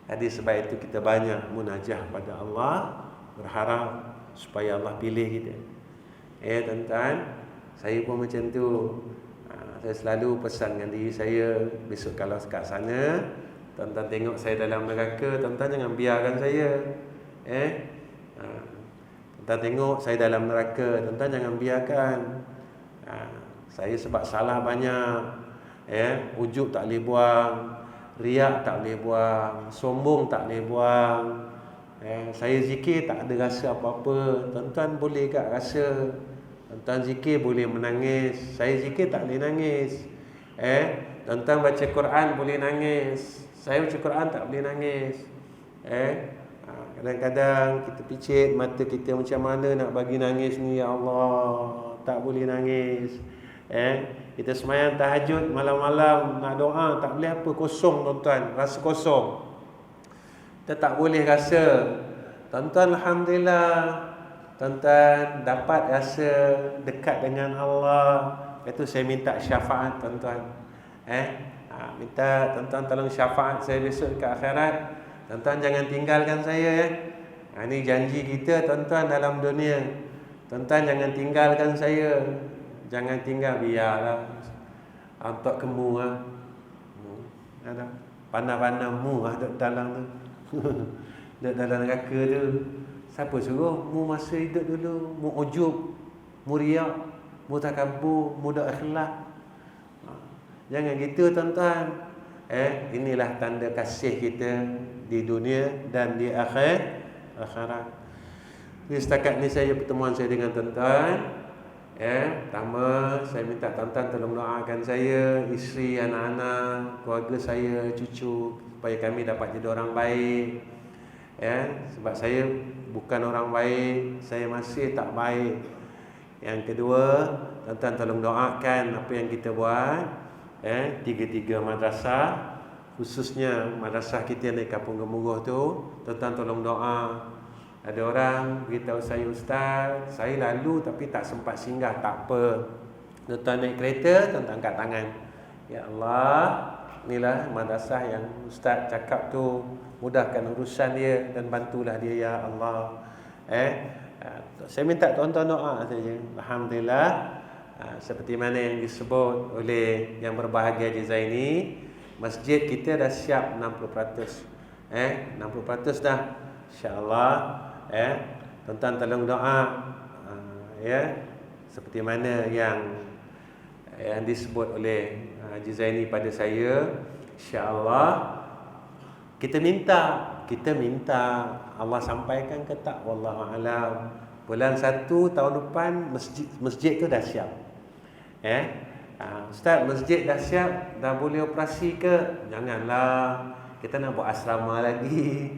Jadi sebab itu kita banyak munajah pada Allah, berharap supaya Allah pilih kita. Tuan-tuan, saya pun macam tu. Saya selalu pesan dengan diri saya, besok kalau kat sana tuan-tuan tengok saya dalam neraka, tuan-tuan jangan biarkan saya. Tuan-tuan tengok saya dalam neraka, tuan-tuan jangan biarkan. Saya sebab salah banyak. Ujub tak boleh buang, riak tak boleh buang, sombong tak boleh buang. Saya zikir tak ada rasa apa-apa. Tuan-tuan boleh tak rasa? Tuan-tuan zikir boleh menangis, saya zikir tak boleh nangis. Tuan-tuan baca Quran boleh nangis, saya baca Quran tak boleh nangis. Kadang-kadang kita picit mata kita macam mana nak bagi nangis ni, ya Allah, tak boleh nangis. Kita semayang tahajud malam-malam nak doa, tak boleh apa, kosong tuan-tuan, rasa kosong. Kita tak boleh rasa. Tuan-tuan, alhamdulillah, tuan-tuan dapat rasa dekat dengan Allah. Itu saya minta syafaat tuan-tuan. Minta tuan-tuan tolong syafaat saya besok dekat akhirat. Tuan-tuan jangan tinggalkan saya ya. Ini janji kita tuan-tuan dalam dunia. Tuan-tuan jangan tinggalkan saya. Jangan tinggal, biarlah. Untuk kemu lah. Ada pandai-pandai mu lah duduk dalam tu. Duduk dalam neraka tu. Siapa suruh mu masa hidup dulu? Mu ujub, mu riak, mu takabur, mu tak ikhlas. Jangan gitu tuan-tuan. Inilah tanda kasih kita di dunia dan di akhirat. Jadi setakat ni saya pertemuan saya dengan tuan-tuan. Pertama saya minta tuan-tuan tolong doakan saya, isteri, anak-anak, keluarga saya, cucu, supaya kami dapat jadi orang baik. Sebab saya bukan orang baik, saya masih tak baik. Yang kedua, tuan-tuan tolong doakan apa yang kita buat. Tiga-tiga madrasah, khususnya madrasah kita di Kampung Gemuruh tu, tuan-tuan tolong doa. Ada orang beritahu saya, Ustaz, saya lalu tapi tak sempat singgah. Tak apa, tuan-tuan naik kereta, tuan-tuan angkat tangan. Ya Allah, inilah madrasah yang Ustaz cakap tu, mudahkan urusan dia dan bantulah dia ya Allah. Saya minta tuan-tuan doa saja. Alhamdulillah, seperti mana yang disebut oleh yang berbahagia di Zaini, masjid kita dah siap 60%. 60% dah, insya-Allah. Tuan-tuan tolong doa, seperti mana yang disebut oleh Haji Zaini pada saya. InsyaAllah kita minta Allah sampaikan ke tak, wallahu alam. Bulan 1 tahun depan masjid tu dah siap. Ustaz, masjid dah siap, dah boleh operasi ke? Janganlah, kita nak buat asrama lagi.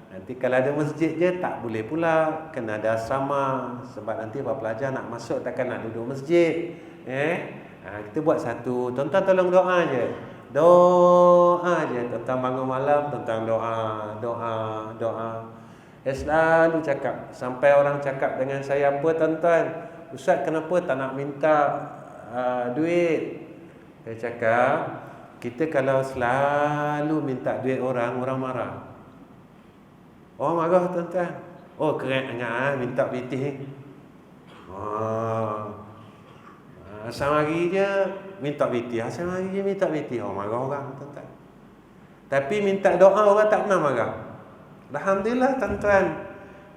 Nanti kalau ada masjid je tak boleh pula, kena ada asrama. Sebab nanti para pelajar nak masuk takkan nak duduk masjid. Kita buat satu. Tuan-tuan tolong doa je. Doa je. Tuan-tuan bangun malam, tuan-tuan doa. Saya selalu cakap, sampai orang cakap dengan saya, apa tuan-tuan, Ustaz kenapa tak nak minta duit? Saya cakap, kita kalau selalu minta duit orang marah. Oh marah tuan-tuan. Oh keren sangat minta pitih. Asal hari je minta pitih, asal hari je minta pitih. Oh marah orang tuan-tuan. Tapi minta doa orang tak pernah marah. Alhamdulillah tuan-tuan.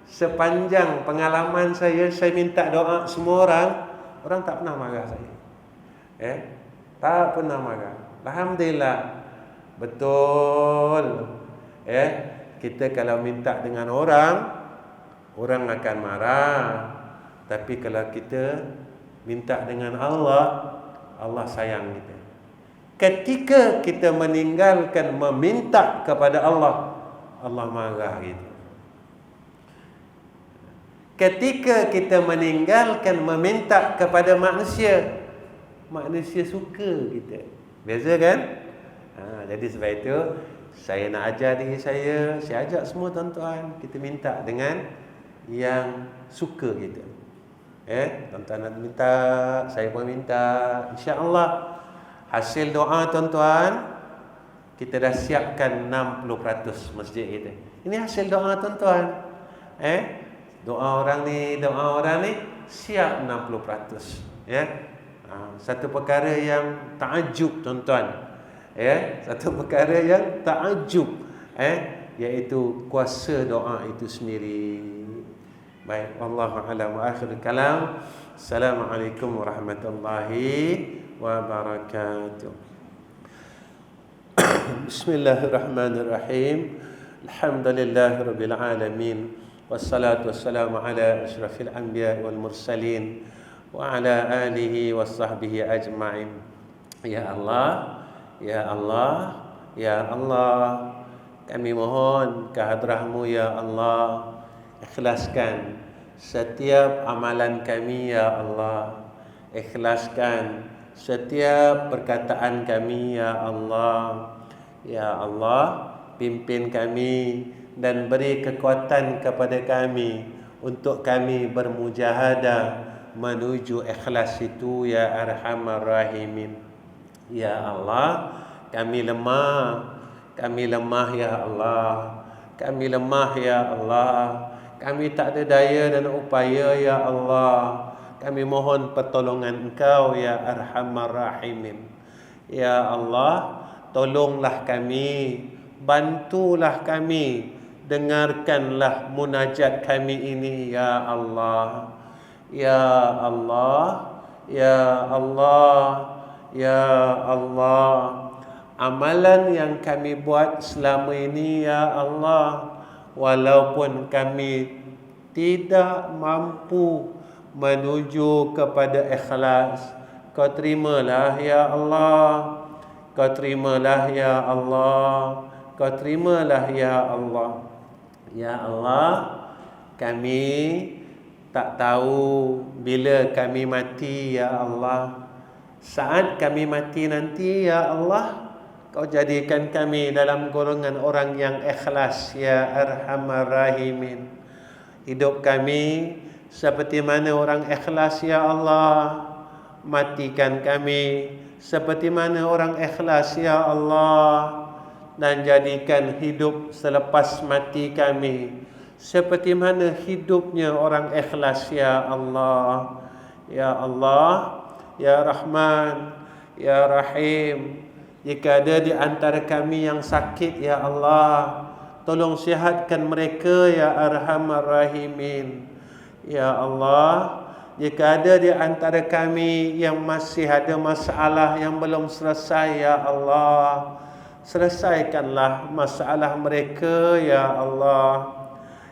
Sepanjang pengalaman saya minta doa semua orang tak pernah marah saya. Tak pernah marah. Alhamdulillah. Betul. Kita kalau minta dengan orang akan marah. Tapi kalau kita minta dengan Allah sayang kita. Ketika kita meninggalkan meminta kepada Allah marah kita. Ketika kita meninggalkan meminta kepada manusia suka kita. Beza kan? Jadi sebab itu saya nak ajar diri saya ajak semua tuan-tuan, kita minta dengan yang suka kita. Tuan-tuan nak minta, saya pun minta. InsyaAllah hasil doa tuan-tuan, kita dah siapkan 60% masjid kita. Ini hasil doa tuan-tuan. Doa orang ni siap 60%. Satu perkara yang takjub tuan-tuan. Satu perkara yang takjub, iaitu kuasa doa itu sendiri. Baik, wallahu a'lam wa akhir kalam. Assalamualaikum warahmatullahi wabarakatuh. Bismillahirrahmanirrahim. Alhamdulillahirabbil alamin. Wassalatu wassalamu ala asyrafil anbiya wal mursalin wa ala alihi washabbihi ajma'in. Ya Allah, ya Allah, ya Allah, kami mohon kehadrat-Mu ya Allah. Ikhlaskan setiap amalan kami ya Allah. Ikhlaskan setiap perkataan kami ya Allah. Ya Allah, pimpin kami dan beri kekuatan kepada kami untuk kami bermujahadah menuju ikhlas itu ya Arhamar Rahimin. Ya Allah, kami lemah, Kami lemah ya Allah. Kami lemah ya Allah. Kami tak ada daya dan upaya ya Allah. Kami mohon pertolongan Engkau ya Arhamar Rahimin. Ya Allah, tolonglah kami, bantulah kami, dengarkanlah munajat kami ini ya Allah. Ya Allah, ya Allah, ya Allah. Amalan yang kami buat selama ini ya Allah, walaupun kami tidak mampu menuju kepada ikhlas, Kau terimalah ya Allah. Kau terimalah ya Allah. Kau terimalah ya Allah. Ya Allah, kami tak tahu bila kami mati ya Allah. Saat kami mati nanti ya Allah, Kau jadikan kami dalam golongan orang yang ikhlas ya Arhamar Rahimin. Hidup kami seperti mana orang ikhlas ya Allah. Matikan kami seperti mana orang ikhlas ya Allah. Dan jadikan hidup selepas mati kami seperti mana hidupnya orang ikhlas ya Allah. Ya Allah, ya Rahman, ya Rahim. Jika ada di antara kami yang sakit ya Allah, tolong sihatkan mereka ya Arhamar Rahimin. Ya Allah, jika ada di antara kami yang masih ada masalah yang belum selesai ya Allah, selesaikanlah masalah mereka ya Allah.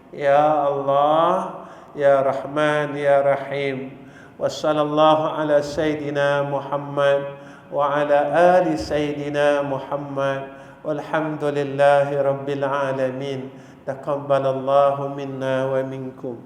Ya Allah, ya Rahman, ya Rahim. Wa sallallahu ala Sayyidina Muhammad wa ala ali Sayyidina Muhammad. Walhamdulillahi Rabbil Alamin. Taqabbalallahu minna wa minkum.